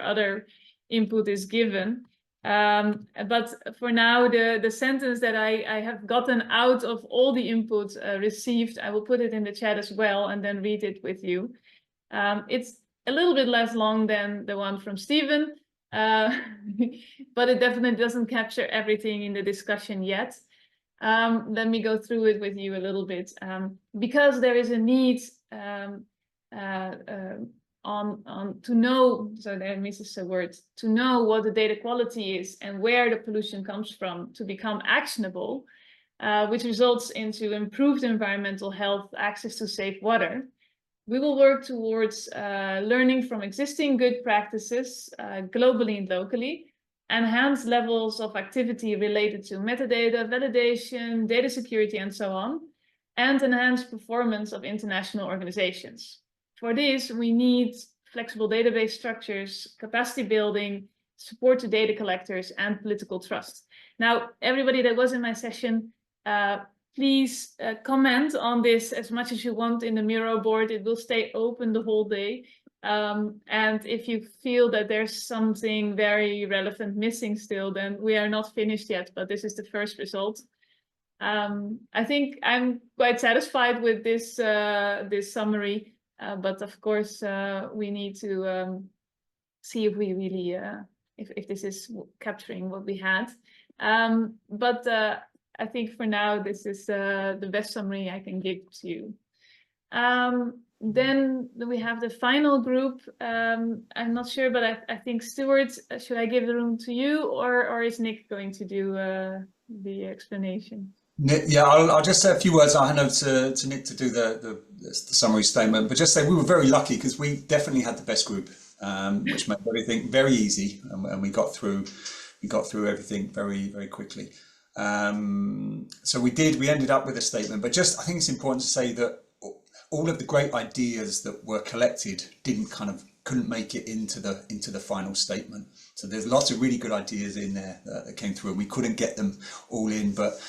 other input is given. But for now, the sentence that I have gotten out of all the input received, I will put it in the chat as well and then read it with you. It's a little bit less long than the one from Stephen, but it definitely doesn't capture everything in the discussion yet. Let me go through it with you a little bit, because there is a need to know, so there misses a word, to know what the data quality is and where the pollution comes from to become actionable, which results into improved environmental health, access to safe water. We will work towards learning from existing good practices globally and locally, enhance levels of activity related to metadata, validation, data security, and so on, and enhance performance of international organizations. For this, we need flexible database structures, capacity building, support to data collectors, and political trust. Now, everybody that was in my session, please comment on this as much as you want in the Miro board. It will stay open the whole day. And if you feel that there's something very relevant missing still, then we are not finished yet, but this is the first result. I think I'm quite satisfied with this, this summary, but of course we need to see if we really, if this is capturing what we had. But I think for now, this is the best summary I can give to you. Then we have the final group. I'm not sure, but I think Stuart, should I give the room to you, or is Nick going to do the explanation? Nick, yeah, I'll just say a few words. I'll hand over to Nick to do the summary statement, but just say we were very lucky because we definitely had the best group, which made everything very easy, and we got through everything very, very quickly. So we ended up with a statement, but just I think it's important to say that all of the great ideas that were collected couldn't make it into the final statement. So there's lots of really good ideas in there that came through, and we couldn't get them all in. But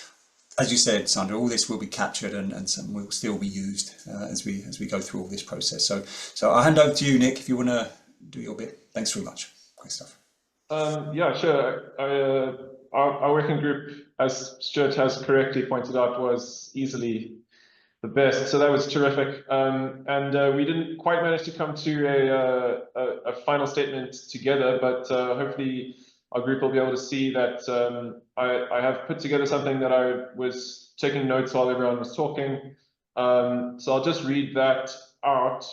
as you said, Sandra, all this will be captured and some will still be used as we go through all this process. So I'll hand over to you, Nick, if you want to do your bit. Thanks very much. Great stuff. Yeah, sure. Our working group, as Stuart has correctly pointed out, was easily the best. So that was terrific. And we didn't quite manage to come to a final statement together, but hopefully our group will be able to see that I have put together something that I was taking notes while everyone was talking. So I'll just read that out.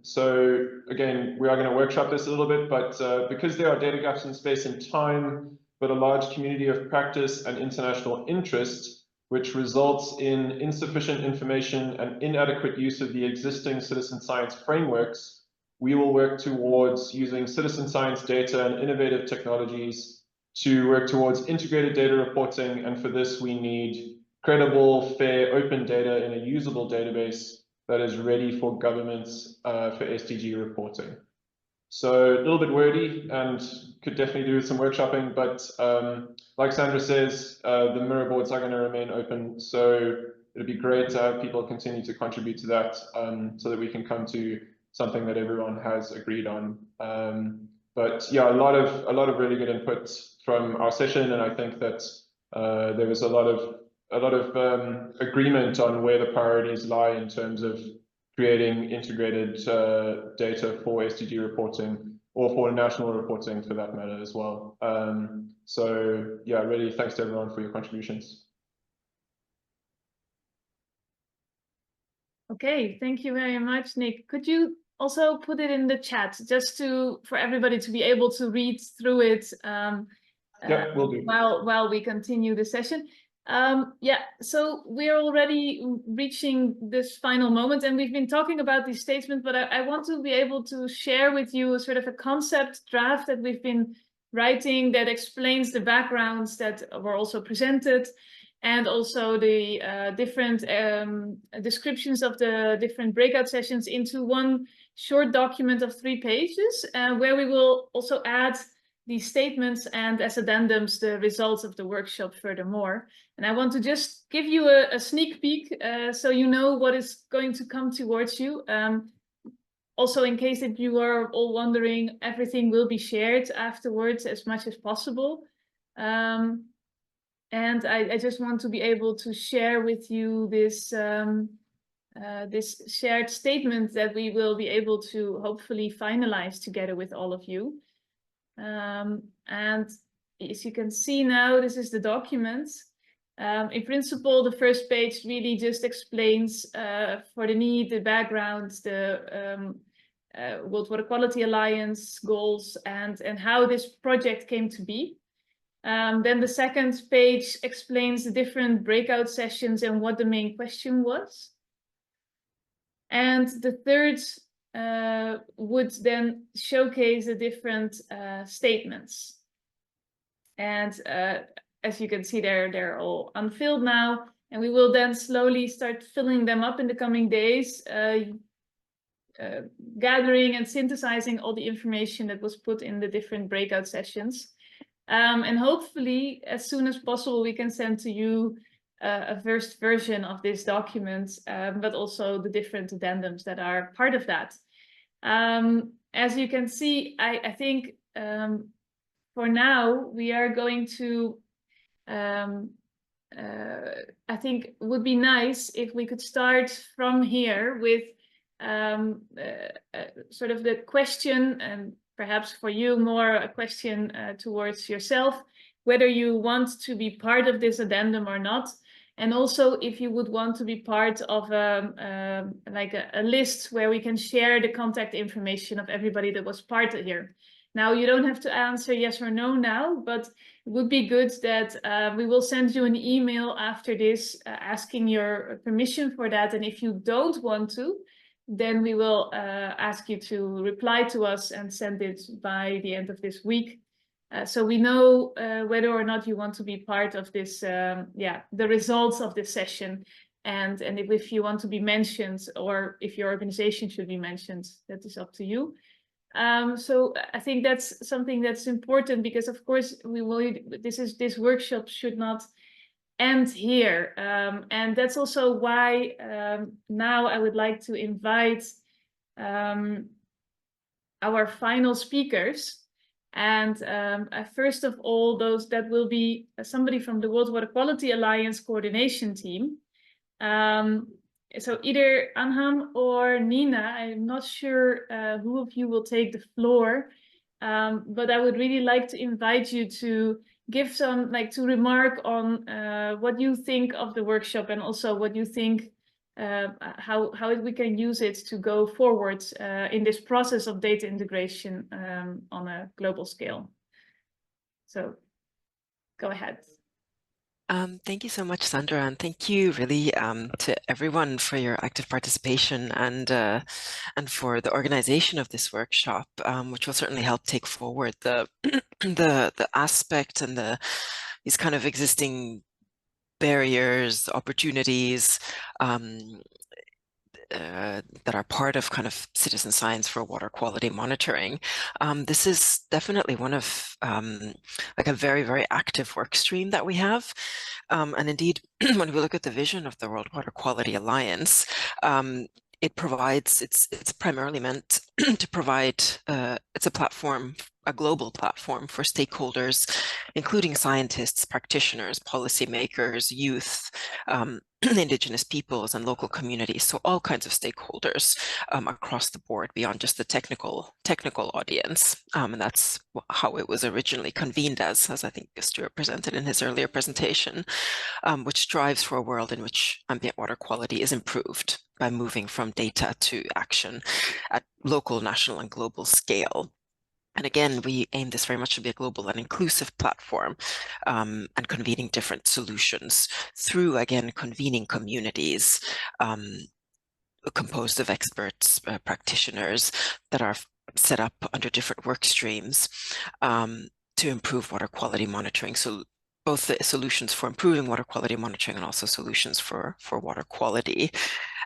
So again, we are going to workshop this a little bit, but because there are data gaps in space and time, but a large community of practice and international interest, which results in insufficient information and inadequate use of the existing citizen science frameworks, we will work towards using citizen science data and innovative technologies to work towards integrated data reporting. And for this, we need credible, fair, open data in a usable database that is ready for governments for SDG reporting. So a little bit wordy and could definitely do with some workshopping, but like Sandra says, the Miro boards are going to remain open. So it'd be great to have people continue to contribute to that so that we can come to something that everyone has agreed on. But yeah, a lot of really good input from our session, and I think that there was a lot of agreement on where the priorities lie in terms of creating integrated data for SDG reporting, or for national reporting for that matter as well. So yeah, really thanks to everyone for your contributions. Okay, thank you very much, Nick. Could you also put it in the chat just for everybody to be able to read through it yeah, will do. while we continue the session? Yeah, so we're already reaching this final moment, and we've been talking about these statements, but I want to be able to share with you sort of a concept draft that we've been writing that explains the backgrounds that were also presented, and also the different descriptions of the different breakout sessions into one short document of 3 pages, where we will also add these statements and as addendums the results of the workshop furthermore. And I want to just give you a sneak peek so you know what is going to come towards you. Also, in case that you are all wondering, everything will be shared afterwards as much as possible. And I just want to be able to share with you this, this shared statement that we will be able to hopefully finalize together with all of you. And as you can see now, this is the document. In principle, the first page really just explains for the need, the background, the World Water Quality Alliance goals, and how this project came to be. Then the second page explains the different breakout sessions and what the main question was. And the third would then showcase the different statements. And as you can see, they're all unfilled now, and we will then slowly start filling them up in the coming days, gathering and synthesizing all the information that was put in the different breakout sessions. And hopefully, as soon as possible, we can send to you a first version of this document, but also the different addendums that are part of that. As you can see, I think for now, we are going to, I think it would be nice if we could start from here with sort of the question, and perhaps for you more a question towards yourself, whether you want to be part of this addendum or not. And also if you would want to be part of like a list where we can share the contact information of everybody that was part of here. Now, you don't have to answer yes or no now, but it would be good that we will send you an email after this asking your permission for that. And if you don't want to, then we will ask you to reply to us and send it by the end of this week. So we know whether or not you want to be part of this, the results of this session. And if you want to be mentioned, or if your organization should be mentioned, that is up to you. So I think that's something that's important, because of course this workshop should not end here. And that's also why now I would like to invite our final speakers. And first of all, those that will be somebody from the World Water Quality Alliance coordination team. So either Anham or Nina, I'm not sure who of you will take the floor, but I would really like to invite you to give some, to remark on what you think of the workshop, and also what you think, how we can use it to go forward in this process of data integration on a global scale. So go ahead. Thank you so much, Sandra, and thank you really to everyone for your active participation and for the organization of this workshop, which will certainly help take forward the the aspect and these kind of existing barriers, opportunities that are part of kind of citizen science for water quality monitoring. This is definitely one of like a very, very active work stream that we have. And indeed, when we look at the vision of the World Water Quality Alliance, it provides, it's primarily meant to provide, it's a platform, a global platform for stakeholders, including scientists, practitioners, policymakers, youth, indigenous peoples, and local communities. So all kinds of stakeholders across the board, beyond just the technical audience. And that's how it was originally convened as I think Stuart presented in his earlier presentation, which strives for a world in which ambient water quality is improved by moving from data to action at local, national, and global scale. And again, we aim this very much to be a global and inclusive platform, and convening different solutions through, again, convening communities composed of experts, practitioners that are set up under different work streams to improve water quality monitoring. So both the solutions for improving water quality monitoring and also solutions for water quality.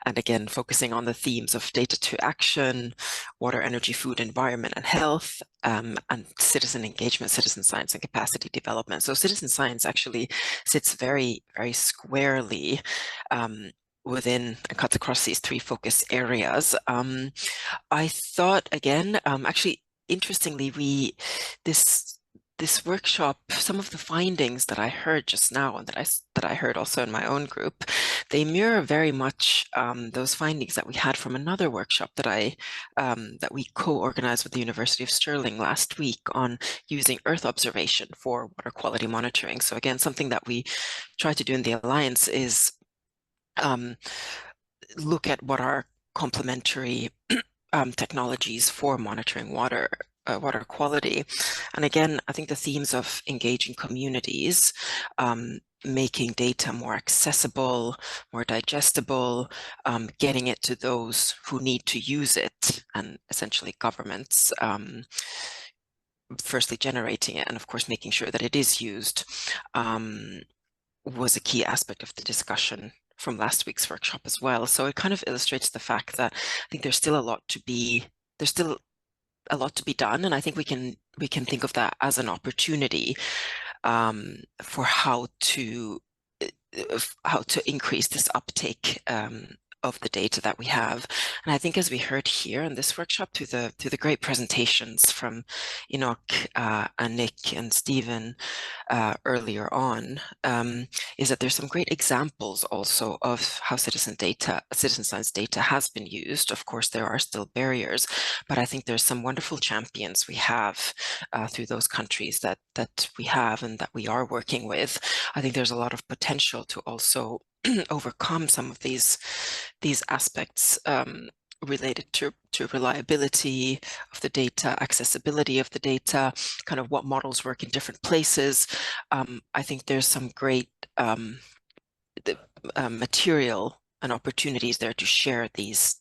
And again, focusing on the themes of data to action, water, energy, food, environment, and health, and citizen engagement, citizen science, and capacity development. So citizen science actually sits very, very squarely within and cuts across these three focus areas. I thought, again, actually, interestingly, this workshop, some of the findings that I heard just now and that I heard also in my own group, they mirror very much those findings that we had from another workshop that that we co-organized with the University of Stirling last week on using Earth observation for water quality monitoring. So again, something that we try to do in the Alliance is look at what are complementary technologies for monitoring water quality. And again, I think the themes of engaging communities, making data more accessible, more digestible, getting it to those who need to use it, and essentially governments, firstly generating it, and of course making sure that it is used, was a key aspect of the discussion from last week's workshop as well. So it kind of illustrates the fact that I think there's still a lot to be done, and I think we can think of that as an opportunity for how to increase this uptake of the data that we have. And I think, as we heard here in this workshop through the great presentations from Enoch and Nick and Stephen earlier on, is that there's some great examples also of how citizen science data has been used. Of course, there are still barriers, but I think there's some wonderful champions we have through those countries that we have and that we are working with. I think there's a lot of potential to also overcome some of these aspects related to reliability of the data, accessibility of the data, kind of what models work in different places. I think there's some great material and opportunities there to share these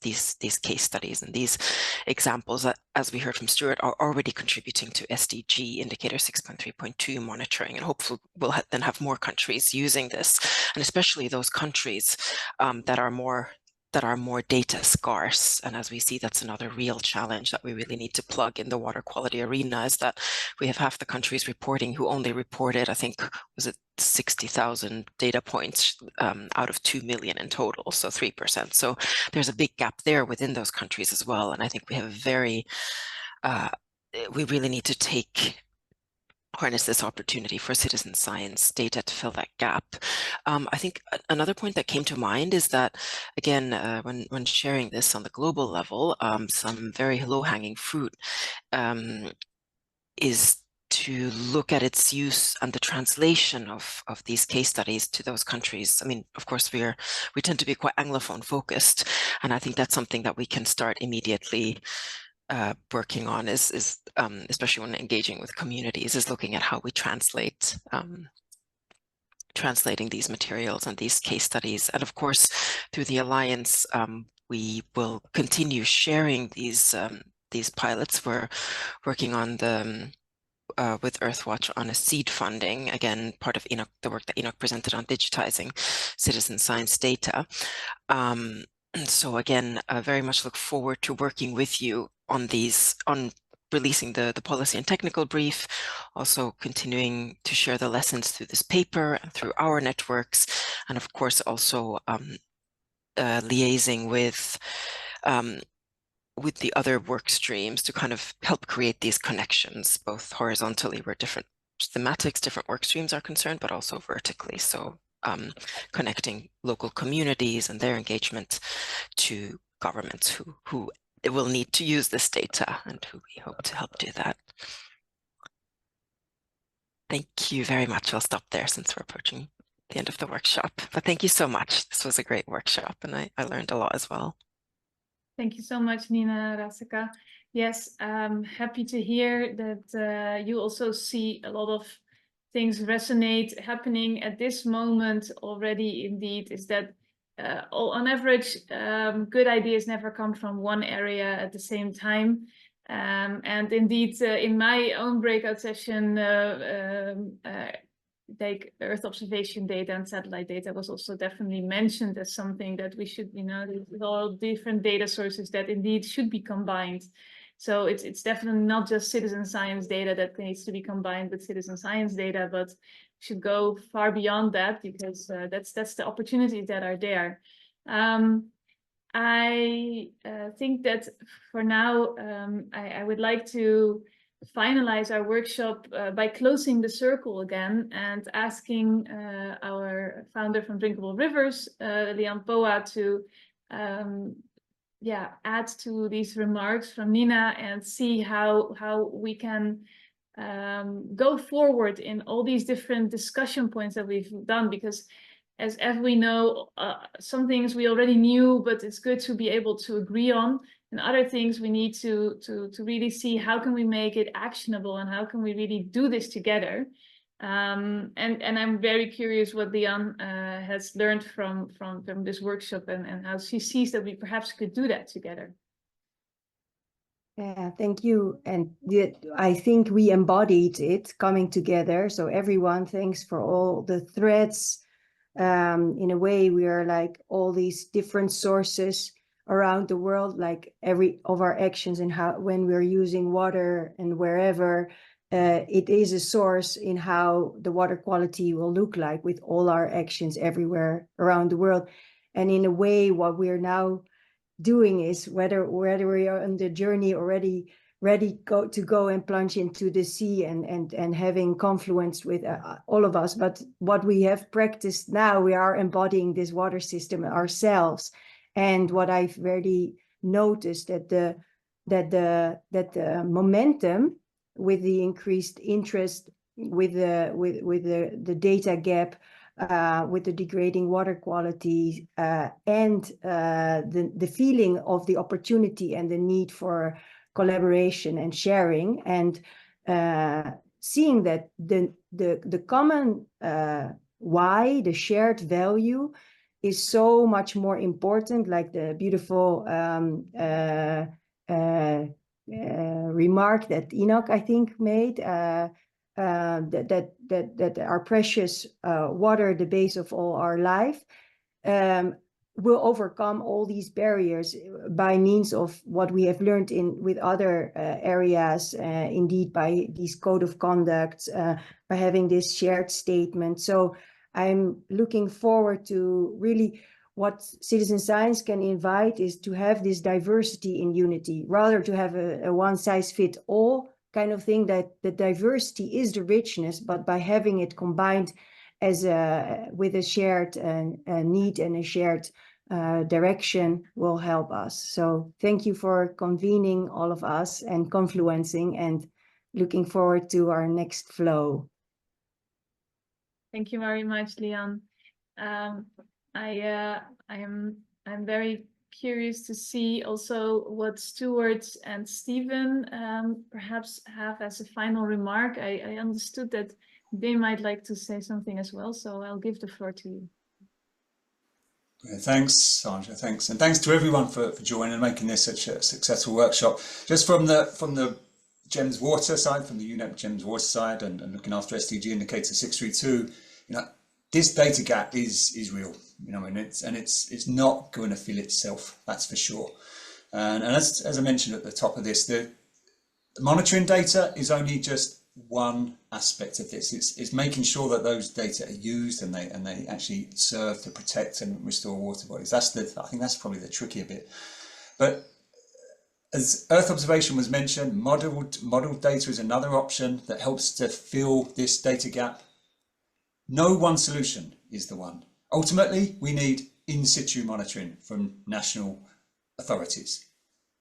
case studies and these examples that, as we heard from Stuart, are already contributing to SDG Indicator 6.3.2 monitoring, and hopefully we'll then have more countries using this, and especially those countries that are more data scarce. And as we see, that's another real challenge that we really need to plug in the water quality arena, is that we have half the countries reporting who only reported, I think, was it 60,000 data points out of 2 million in total, so 3%. So there's a big gap there within those countries as well. And I think we have we really need to harness this opportunity for citizen science data to fill that gap. I think another point that came to mind is that, again, when sharing this on the global level, some very low-hanging fruit is to look at its use and the translation of these case studies to those countries. I mean, of course, we tend to be quite Anglophone focused, and I think that's something that we can start immediately working on, is especially when engaging with communities, is looking at how we translate translating these materials and these case studies. And of course, through the Alliance, we will continue sharing these pilots. We're working on with Earthwatch on a seed funding, again, part of the work that Enoch presented on digitizing citizen science data. So again, I very much look forward to working with you on releasing the policy and technical brief, also continuing to share the lessons through this paper and through our networks, and of course also liaising with the other work streams to kind of help create these connections, both horizontally where different thematics, different work streams are concerned, but also vertically. So connecting local communities and their engagement to governments who will need to use this data, and who we hope to help do that. Thank you very much. I'll stop there since we're approaching the end of the workshop. But thank you so much. This was a great workshop, and I learned a lot as well. Thank you so much, Nina, Rasika. Yes, I'm happy to hear that you also see a lot of things resonate happening at this moment already. Indeed, is that on average, good ideas never come from one area at the same time. And indeed, in my own breakout session, like Earth observation data and satellite data was also definitely mentioned as something that we should, there's all different data sources that indeed should be combined. So it's definitely not just citizen science data that needs to be combined with citizen science data, but should go far beyond that, because that's the opportunities that are there. I think that for now, I would like to finalize our workshop by closing the circle again and asking our founder from Drinkable Rivers, Lian Poa, to add to these remarks from Nina and see how we can go forward in all these different discussion points that we've done, because as we know, some things we already knew, but it's good to be able to agree on, and other things we need to really see how can we make it actionable and how can we really do this together. And I'm very curious what Lian has learned from this workshop and how she sees that we perhaps could do that together. Yeah, thank you. And I think we embodied it coming together. So everyone, thanks for all the threads. In a way, we are like all these different sources around the world, like every of our actions and how when we're using water and wherever, it is a source in how the water quality will look like with all our actions everywhere around the world. And in a way, what we're now doing is whether we are on the journey already ready to go and plunge into the sea and having confluence with all of us, but what we have practiced now, we are embodying this water system ourselves. And what I've really noticed that the momentum with the increased interest, with the data gap, with the degrading water quality, and the feeling of the opportunity and the need for collaboration and sharing, and seeing that the common why, the shared value, is so much more important, like the beautiful remark that Enoch, I think, made, that our precious water, the base of all our life, will overcome all these barriers by means of what we have learned with other areas, indeed by these code of conduct, by having this shared statement. So I'm looking forward to really what citizen science can invite is to have this diversity in unity, rather to have a one-size-fits-all kind of thing, that the diversity is the richness, but by having it combined with a shared need and a shared direction will help us. So thank you for convening all of us and confluencing, and looking forward to our next flow. Thank you very much, Lian. I'm very curious to see also what Stuart and Stephen perhaps have as a final remark. I understood that they might like to say something as well, so I'll give the floor to you. Yeah, thanks, Sandra. Thanks, and thanks to everyone for joining and making this such a successful workshop. Just from the GEMS Water side, from the UNEP GEMS Water side, and looking after SDG Indicator 632, this data gap is real. And it's not going to fill itself. That's for sure. And as I mentioned at the top of this, the monitoring data is only just one aspect of this. It's making sure that those data are used and they actually serve to protect and restore water bodies. I think that's probably the trickier bit. But as Earth observation was mentioned, modeled data is another option that helps to fill this data gap. No one solution is the one. Ultimately, we need in situ monitoring from national authorities.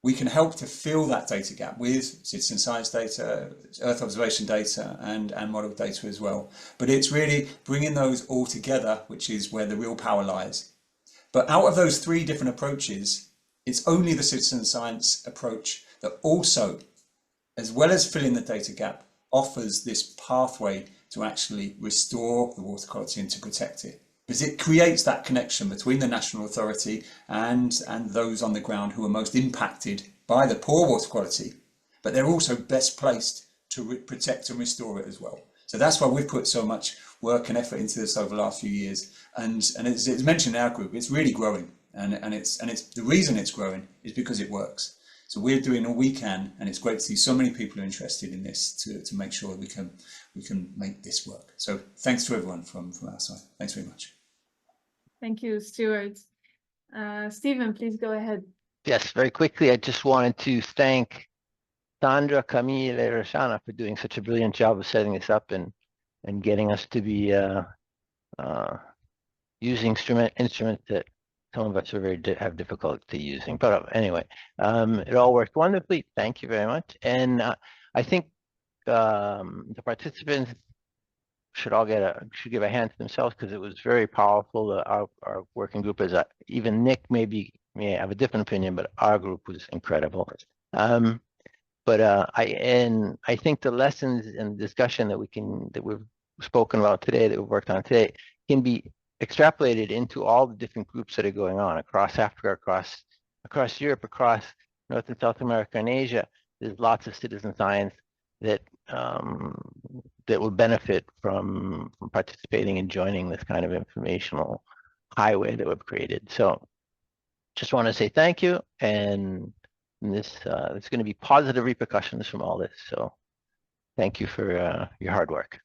We can help to fill that data gap with citizen science data, Earth observation data, and model data as well. But it's really bringing those all together, which is where the real power lies. But out of those three different approaches, it's only the citizen science approach that also, as well as filling the data gap, offers this pathway to actually restore the water quality and to protect it. Because it creates that connection between the national authority and those on the ground who are most impacted by the poor water quality, but they're also best placed to protect and restore it as well. So that's why we've put so much work and effort into this over the last few years. And it's mentioned in our group, it's really growing. And it's the reason it's growing is because it works. So we're doing all we can, and it's great to see so many people are interested in this to make sure we can make this work. So thanks to everyone from our side. Thanks very much. Thank you, Stuart. Stephen, please go ahead. Yes, very quickly, I just wanted to thank Sandra, Camille, and Roshana for doing such a brilliant job of setting this up and getting us to be using instruments that some of us are have difficulty using. But anyway, it all worked wonderfully. Thank you very much. And I think the participants should give a hand to themselves, because it was very powerful. Our working group even Nick may have a different opinion, but our group was incredible. But I think the lessons and discussion that we've spoken about today, that we've worked on today, can be extrapolated into all the different groups that are going on across Africa, across Europe, across North and South America and Asia. There's lots of citizen science that will benefit from participating and joining this kind of informational highway that we've created. So just want to say thank you, and there's going to be positive repercussions from all this. So thank you for your hard work.